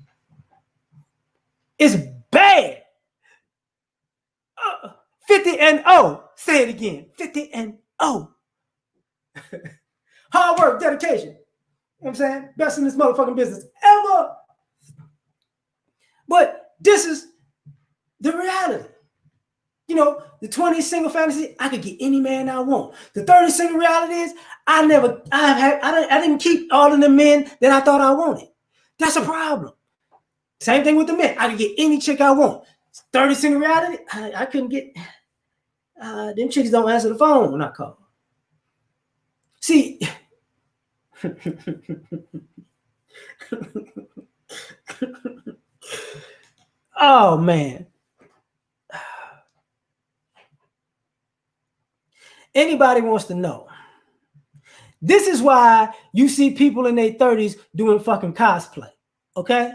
It's bad. 50 and 0. Say it again. 50 and 0. Hard work, dedication. You know what I'm saying? Best in this motherfucking business ever. But this is the reality. You know, the 20 single fantasy, I could get any man I want. The 30 single reality is I didn't keep all of the men that I thought I wanted. That's a problem. Same thing with the men. I could get any chick I want. 30 single reality, I couldn't get them chicks don't answer the phone when I call. See, oh man. Anybody wants to know. This is why you see people in their 30s doing fucking cosplay. Okay?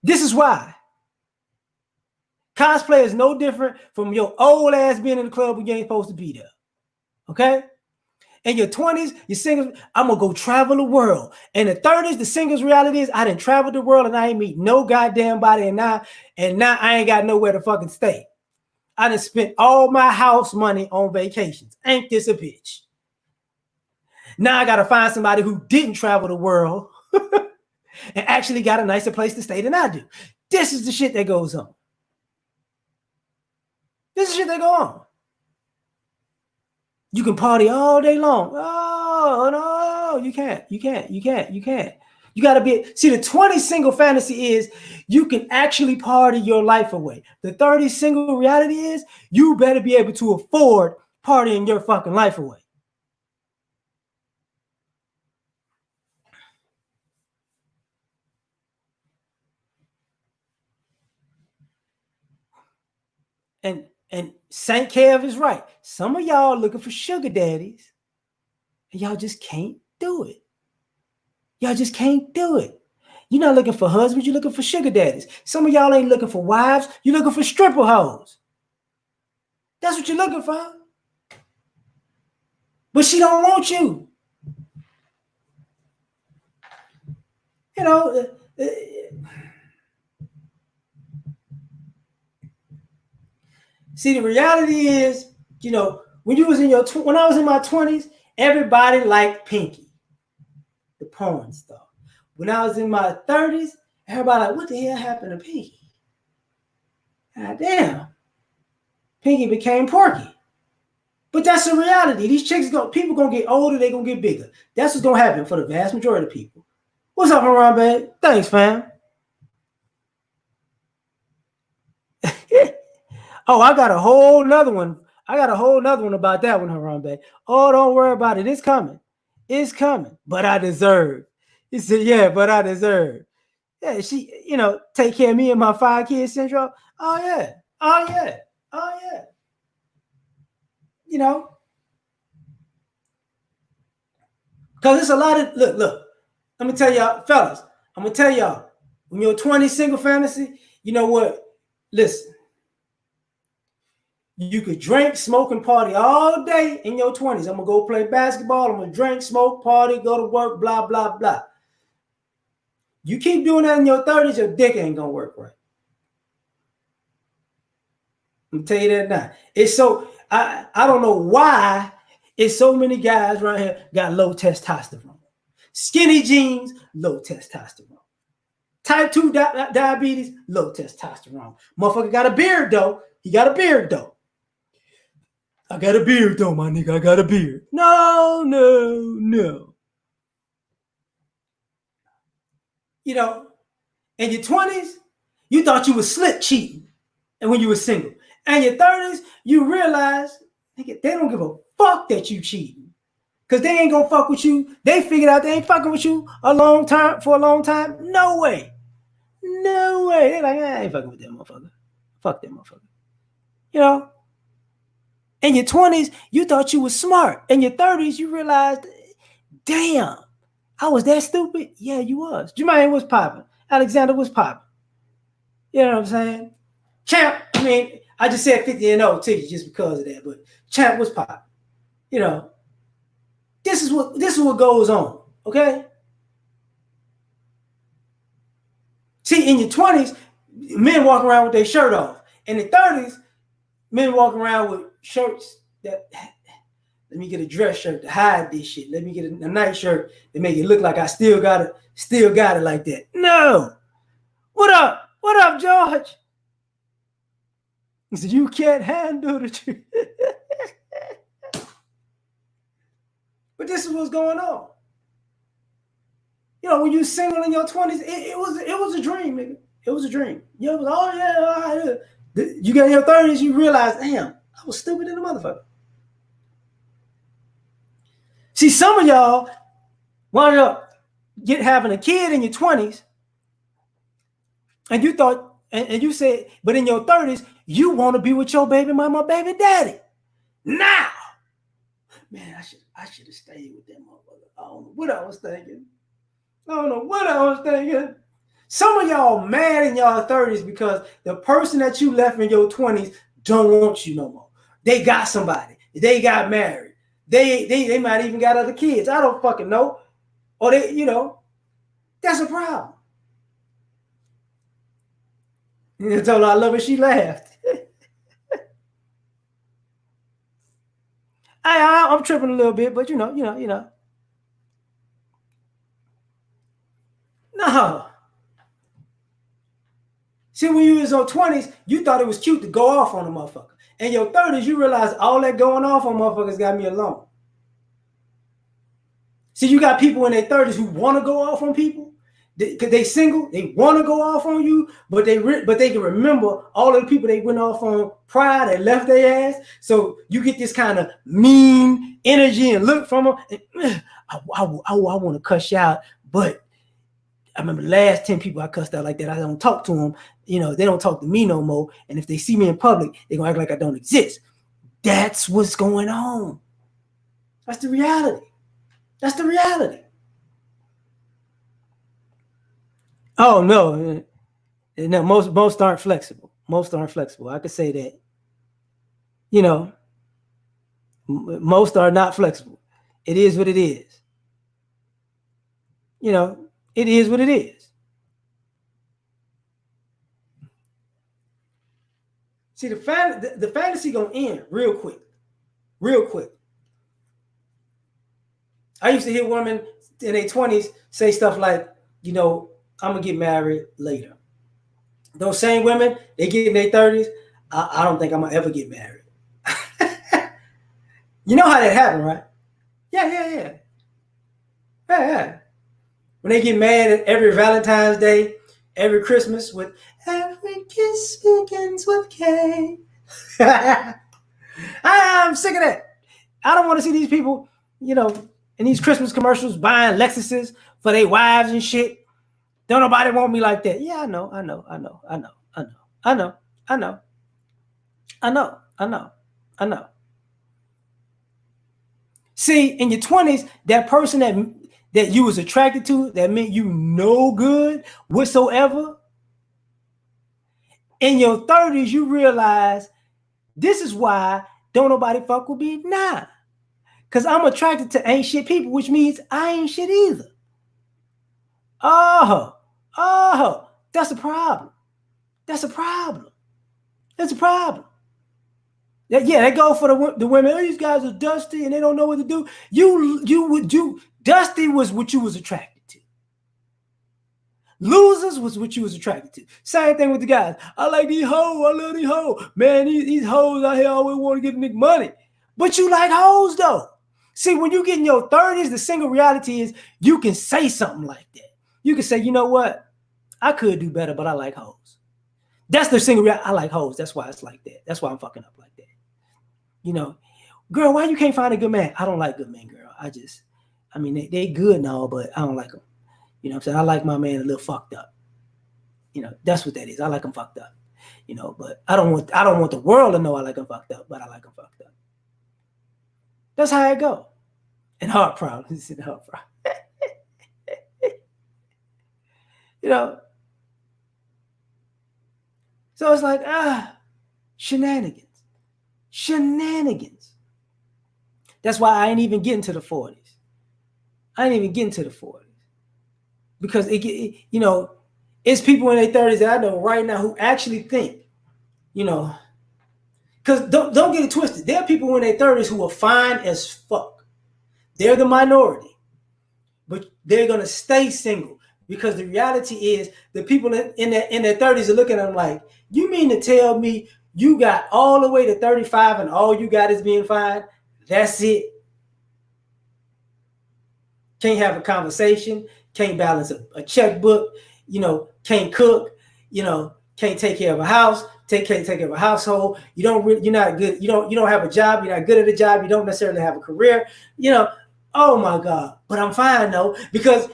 This is why. Cosplay is no different from your old ass being in the club when you ain't supposed to be there. Okay? In your 20s, you're singles, I'm gonna go travel the world. In the 30s, the singles reality is I didn't travel the world and I ain't meet no goddamn body, and now I ain't got nowhere to fucking stay. I done spent all my house money on vacations. Ain't this a bitch? Now I gotta find somebody who didn't travel the world and actually got a nicer place to stay than I do. This is the shit that goes on. This is shit that go on. You can party all day long. Oh, no, you can't. You gotta be, see, the 20 single fantasy is you can actually party your life away. The 30 single reality is you better be able to afford partying your fucking life away. And Saint Kev is right. Some of y'all looking for sugar daddies, and y'all just can't do it. Y'all just can't do it. You're not looking for husbands, you're looking for sugar daddies. Some of y'all ain't looking for wives, you're looking for stripper hoes. That's what you're looking for. But she don't want you. You know, see, the reality is, you know, when I was in my 20s, everybody liked Pinky, the porn star. When I was in my 30s, everybody like, what the hell happened to Pinky? God damn. Pinky became Porky. But that's the reality. These chicks people gonna get older, they gonna get bigger. That's what's gonna happen for the vast majority of people. What's up, Harambe? Thanks, fam. Oh, I got a whole nother one. about that one, Harambe. Oh, don't worry about it. It's coming. It's coming, but I deserve. He said, yeah, but I deserve. Yeah, she, take care of me and my 5 kids syndrome. Oh yeah. Oh yeah. Oh yeah. You know, because it's a lot of look. Let me tell y'all, fellas. I'm gonna tell y'all, when you're 20 single fantasy, you know what? Listen, you could drink, smoke, and party all day in your 20s. I'm gonna go play basketball. I'm gonna drink, smoke, party, go to work, blah, blah, blah. You keep doing that in your 30s, your dick ain't gonna work right. I'm gonna tell you that now. It's so I don't know why it's so many guys right here got low testosterone. Skinny jeans, low testosterone. Type 2 diabetes, low testosterone. Motherfucker got a beard though. He got a beard though. I got a beard though, my nigga. I got a beard. No. In your 20s, you thought you was slick cheating. And when you were single. And your 30s, you realize nigga, they don't give a fuck that you cheating. Because they ain't gonna fuck with you. They figured out they ain't fucking with you for a long time. No way. No way. They're like, I ain't fucking with that motherfucker. Fuck that motherfucker. In your 20s, you thought you was smart. In your 30s, you realized, damn, I was that stupid? Yeah, you was. Jermaine was popping. Alexander was popping. You know what I'm saying? Champ, I just said 50-0 to you just because of that, but Champ was popping. This is what goes on, okay? See, in your 20s, men walk around with their shirt off. In the 30s, men walk around with shirts that let me get a dress shirt to hide this shit. Let me get a night shirt to make it look like I still got it like that. No. What up? What up, George? He said, you can't handle the truth. But this is what's going on. When you single in your 20s, it was a dream, nigga. It was a dream. You was, oh yeah. You get in your 30s, you realize, damn, I was stupid in the motherfucker. See, some of y'all wound up having a kid in your 20s, and you thought, and you said, but in your 30s, you want to be with your baby mama, baby daddy. Now, man, I should have stayed with that motherfucker. I don't know what I was thinking. Some of y'all mad in y'all 30s because the person that you left in your 20s don't want you no more. They got somebody. They got married. They might even got other kids. I don't fucking know. Or that's a problem. I told her I love her. She laughed. I'm tripping a little bit, but you know. No. See, when you was on 20s, you thought it was cute to go off on a motherfucker. In your 30s, you realize all that going off on motherfuckers got me alone. See, you got people in their 30s who want to go off on people. They single, they want to go off on you, but they can remember all of the people they went off on prior, they left their ass. So you get this kind of mean energy and look from them. And, I want to cuss you out, but I remember the last 10 people I cussed out like that. I don't talk to them. They don't talk to me no more. And if they see me in public, they're going to act like I don't exist. That's what's going on. That's the reality. Oh, no. No, most aren't flexible. I could say that. Most are not flexible. It is what it is. It is what it is. See, the fantasy gonna end real quick. I used to hear women in their 20s say stuff like, I'm gonna get married later. Those same women, they get in their 30s. I don't think I'm gonna ever get married. You know how that happened, right? Yeah. When they get mad at every Valentine's Day, every Christmas with every kiss begins with K. I'm sick of that. I don't want to see these people, in these Christmas commercials buying Lexuses for their wives and shit. Don't nobody want me like that. Yeah, I know. See, in your 20s, that person that you was attracted to, that meant you no good whatsoever. In your 30s, you realize this is why don't nobody fuck with me now. Because I'm attracted to ain't shit people, which means I ain't shit either. Oh, that's a problem. That's a problem. Yeah, they go for the women. Oh, these guys are dusty and they don't know what to do. Dusty was what you was attracted to. Losers was what you was attracted to. Same thing with the guys. I like these hoes. I love these hoes. Man, these hoes out here always want to get nigga money. But you like hoes though. See, when you get in your 30s, the single reality is you can say something like that. You can say, you know what? I could do better, but I like hoes. That's the single reality. I like hoes. That's why it's like that. That's why I'm fucking up like that. You know, girl, why you can't find a good man? I don't like good men, girl. I mean, they good and all, but I don't like them. You know what I'm saying? I like my man a little fucked up. You know, that's what that is. I like him fucked up. You know, but I don't want the world to know I like him fucked up, but I like him fucked up. That's how it go. And heart problems. You know. So it's like, shenanigans. That's why I ain't even getting to the 40s. Because you know, it's people in their 30s that I know right now who actually think, you know, because don't get it twisted. There are people in their 30s who are fine as fuck. They're the minority, but they're gonna stay single because the reality is the people in their 30s are looking at them like, you mean to tell me you got all the way to 35 and all you got is being fine? That's it. Can't have a conversation, can't balance a checkbook, you know, can't cook, you know, can't take care of a house, can't take care of a household. You're not good. You don't have a job. You're not good at a job. You don't necessarily have a career. You know, oh my God. But I'm fine though, because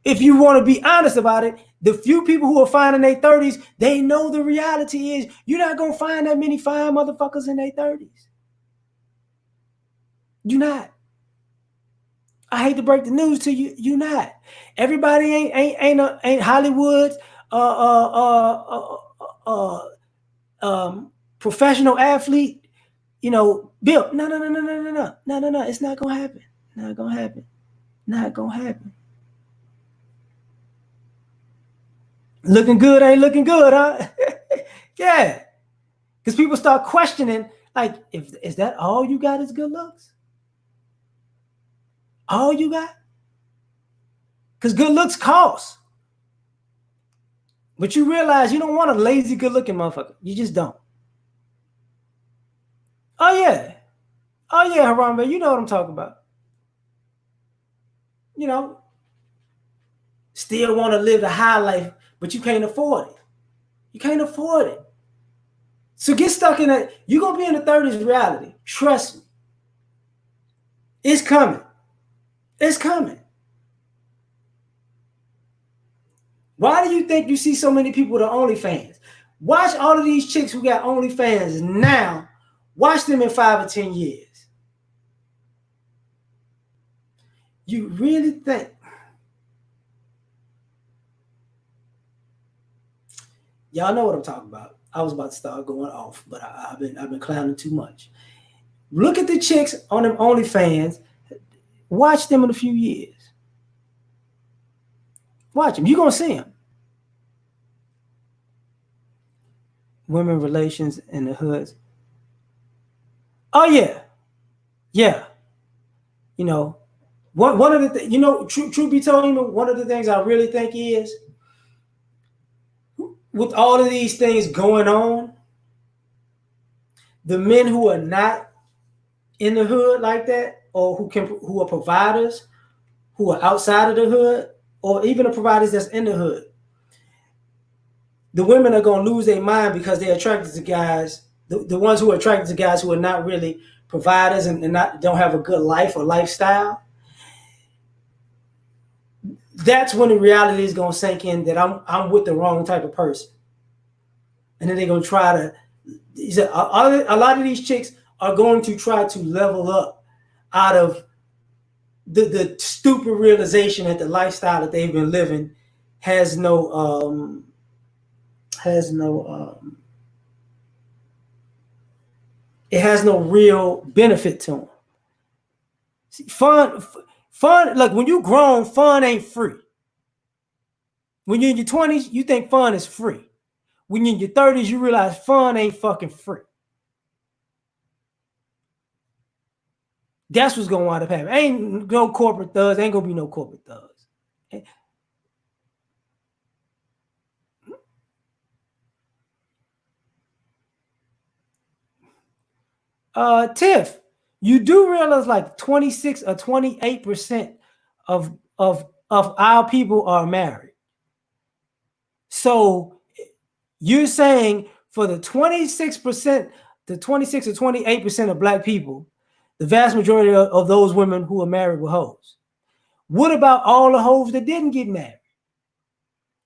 if you want to be honest about it, the few people who are fine in their 30s, they know the reality is you're not gonna find that many fine motherfuckers in their 30s. You're not. I hate to break the news to you. You're not. Everybody ain't Hollywood's professional athlete. You know, built. No. It's not gonna happen. Not gonna happen. Looking good ain't looking good, huh? Yeah, because people start questioning, like, is that all you got is good looks? All you got? Because good looks cost. But you realize you don't want a lazy, good-looking motherfucker. You just don't. Oh yeah, Harambe, you know what I'm talking about. You know, still want to live the high life, but you can't afford it. So get stuck in that. You're going to be in the 30s reality. Trust me. It's coming. Why do you think you see so many people with OnlyFans? Watch all of these chicks who got OnlyFans now. Watch them in 5 or 10 years. You really think? Y'all know what I'm talking about. I was about to start going off, but I've been clowning too much. Look at the chicks on them OnlyFans. Watch them in a few years. Watch them. You're going to see them. Women relations in the hoods. Oh, yeah. You know, one of the you know, truth be told, one of the things I really think is, with all of these things going on, the men who are not in the hood like that, or who are providers, who are outside of the hood, or even the providers that's in the hood, the women are going to lose their mind because they're attracted to guys. The ones who are attracted to guys who are not really providers and don't have a good life or lifestyle, that's when the reality is gonna sink in that I'm with the wrong type of person, and then they're gonna try to. A lot of these chicks are going to try to level up out of the stupid realization that the lifestyle that they've been living has no has no it has no real benefit to them. See, fun. Like when you grown, fun ain't free. When you're in your 20s, you think fun is free. When you're in your 30s, you realize fun ain't fucking free. That's what's gonna wind up happening. Ain't no corporate thugs. Ain't gonna be no corporate thugs. Tiff, you do realize like 26 or 28% of our people are married. So you're saying for the 26%, the 26 or 28% of black people, the vast majority of those women who are married were hoes. What about all the hoes that didn't get married?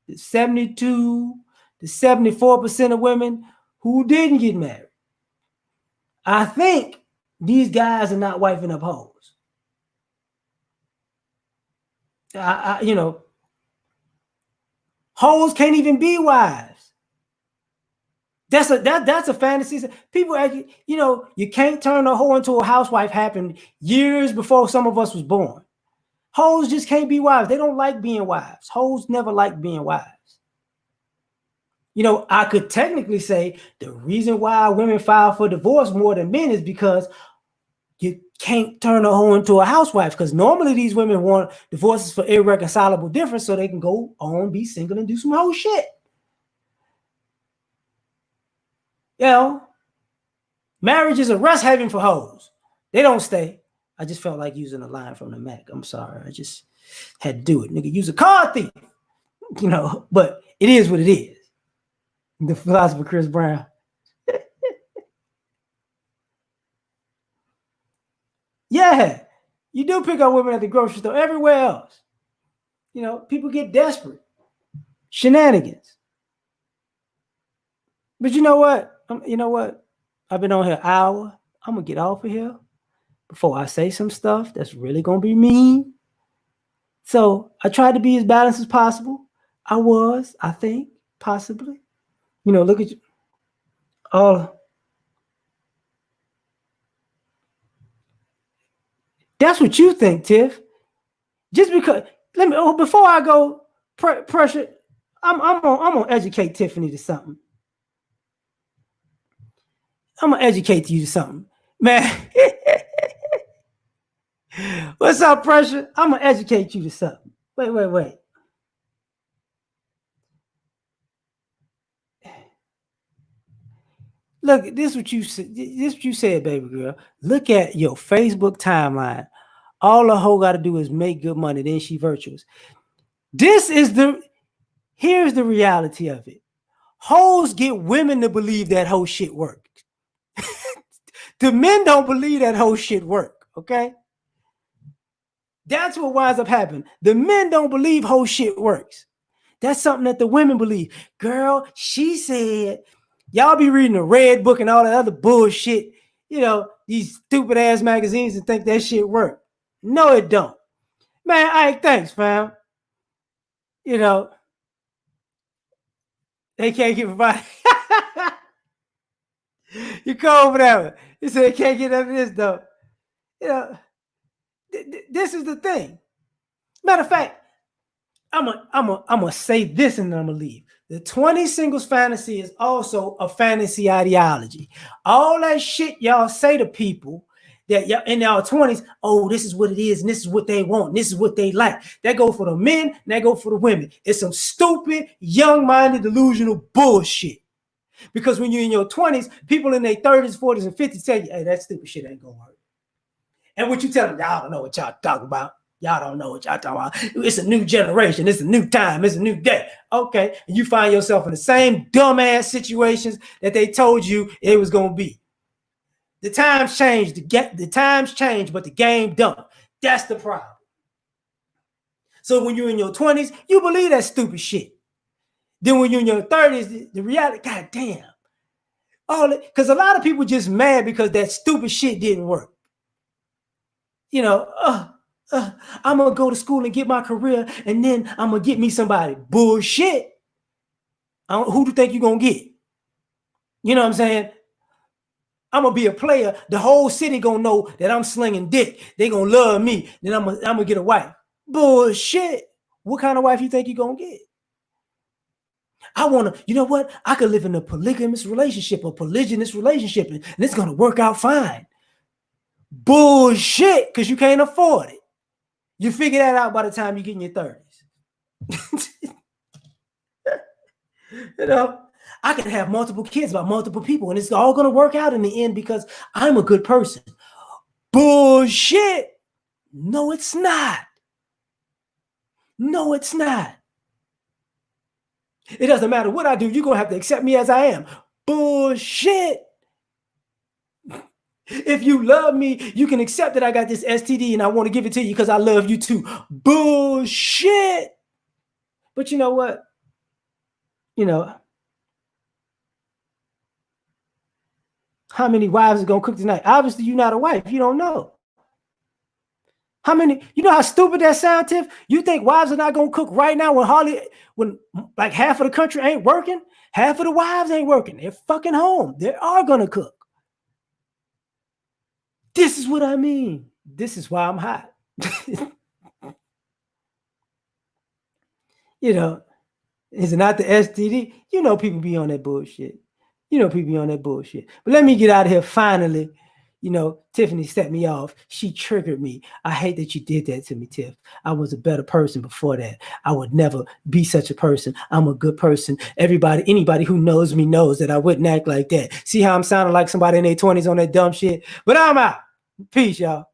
The 72 to 74% of women who didn't get married. I think these guys are not wifing up hoes. Hoes can't even be wives. That's a fantasy. People, you can't turn a hoe into a housewife. Happened years before some of us was born. Hoes just can't be wives. They don't like being wives. Hoes never like being wives. I could technically say the reason why women file for divorce more than men is because you can't turn a hoe into a housewife, because normally these women want divorces for irreconcilable difference so they can go on, be single, and do some whole shit. Marriage is a rest haven for hoes. They don't stay. I just felt like using a line from the Mac. I'm sorry. I just had to do it. Nigga, use a car thief. But it is what it is. The philosopher Chris Brown. Yeah, you do pick up women at the grocery store. Everywhere else, people get desperate. Shenanigans. But you know what? I've been on here an hour. I'm gonna get off of here before I say some stuff that's really gonna be mean. So I tried to be as balanced as possible. I think, possibly. Look at you. That's what you think, Tiff. Just because, before I go, pressure, I'm gonna educate Tiffany to something. I'm gonna educate you to something, man. What's up, pressure? I'm gonna educate you to something. Wait. Look, this is what you said. This is what you said, baby girl. Look at your Facebook timeline. All a hoe got to do is make good money, then she virtuous. Here's the reality of it. Hoes get women to believe that whole shit works. The men don't believe that whole shit work, okay? That's what winds up happening. The men don't believe whole shit works. That's something that the women believe. Girl, she said, y'all be reading the Red Book and all that other bullshit, these stupid ass magazines and think that shit work. No, it don't. Man, all right, thanks, fam. They can't get provided. You come over there. You said they can't get out of this, though. This is the thing. Matter of fact, I'm gonna say this and then I'm gonna leave. The 20 singles fantasy is also a fantasy ideology. All that shit y'all say to people that y'all in our 20s, oh, this is what it is, and this is what they want, and this is what they like. That go for the men, and that go for the women. It's some stupid, young-minded, delusional bullshit. Because when you're in your 20s, people in their 30s, 40s, and 50s tell you, hey, that stupid shit ain't gonna work. And what you tell them, y'all don't know what y'all talking about. Y'all don't know what y'all talking about. It's a new generation. It's a new time. It's a new day. Okay. And you find yourself in the same dumbass situations that they told you it was going to be. The times changed. The times changed, but the game don't. That's the problem. So when you're in your 20s, you believe that stupid shit. Then when you're in your 30s, the reality, god damn. Because a lot of people just mad because that stupid shit didn't work. You know, I'm gonna go to school and get my career, and then I'm gonna get me somebody. Bullshit. Who do you think you're gonna get? You know what I'm saying? I'm gonna be a player. The whole city gonna know that I'm slinging dick. They gonna love me. Then I'm gonna get a wife. Bullshit. What kind of wife you think you're gonna get? I wanna, you know what? I could live in a polygamous relationship, a polygynous relationship, and it's gonna work out fine. Bullshit, because you can't afford it. You figure that out by the time you get in your 30s. You know, I can have multiple kids by multiple people, and it's all going to work out in the end because I'm a good person. Bullshit. No, it's not. No, it's not. It doesn't matter what I do. You're going to have to accept me as I am. Bullshit. If you love me, you can accept that I got this STD and I want to give it to you because I love you too. Bullshit. But you know what? You know, how many wives are going to cook tonight? Obviously, you're not a wife. You don't know. How many, you know how stupid that sounds, Tiff? You think wives are not going to cook right now when like half of the country ain't working? Half of the wives ain't working. They're fucking home. They are going to cook. This is what I mean. This is why I'm hot. You know, is it not the STD? You know people be on that bullshit. You know people be on that bullshit. But let me get out of here finally. You know, Tiffany set me off. She triggered me. I hate that you did that to me, Tiff. I was a better person before that. I would never be such a person. I'm a good person. Anybody who knows me knows that I wouldn't act like that. See how I'm sounding like somebody in their 20s on that dumb shit? But I'm out. Peace, y'all.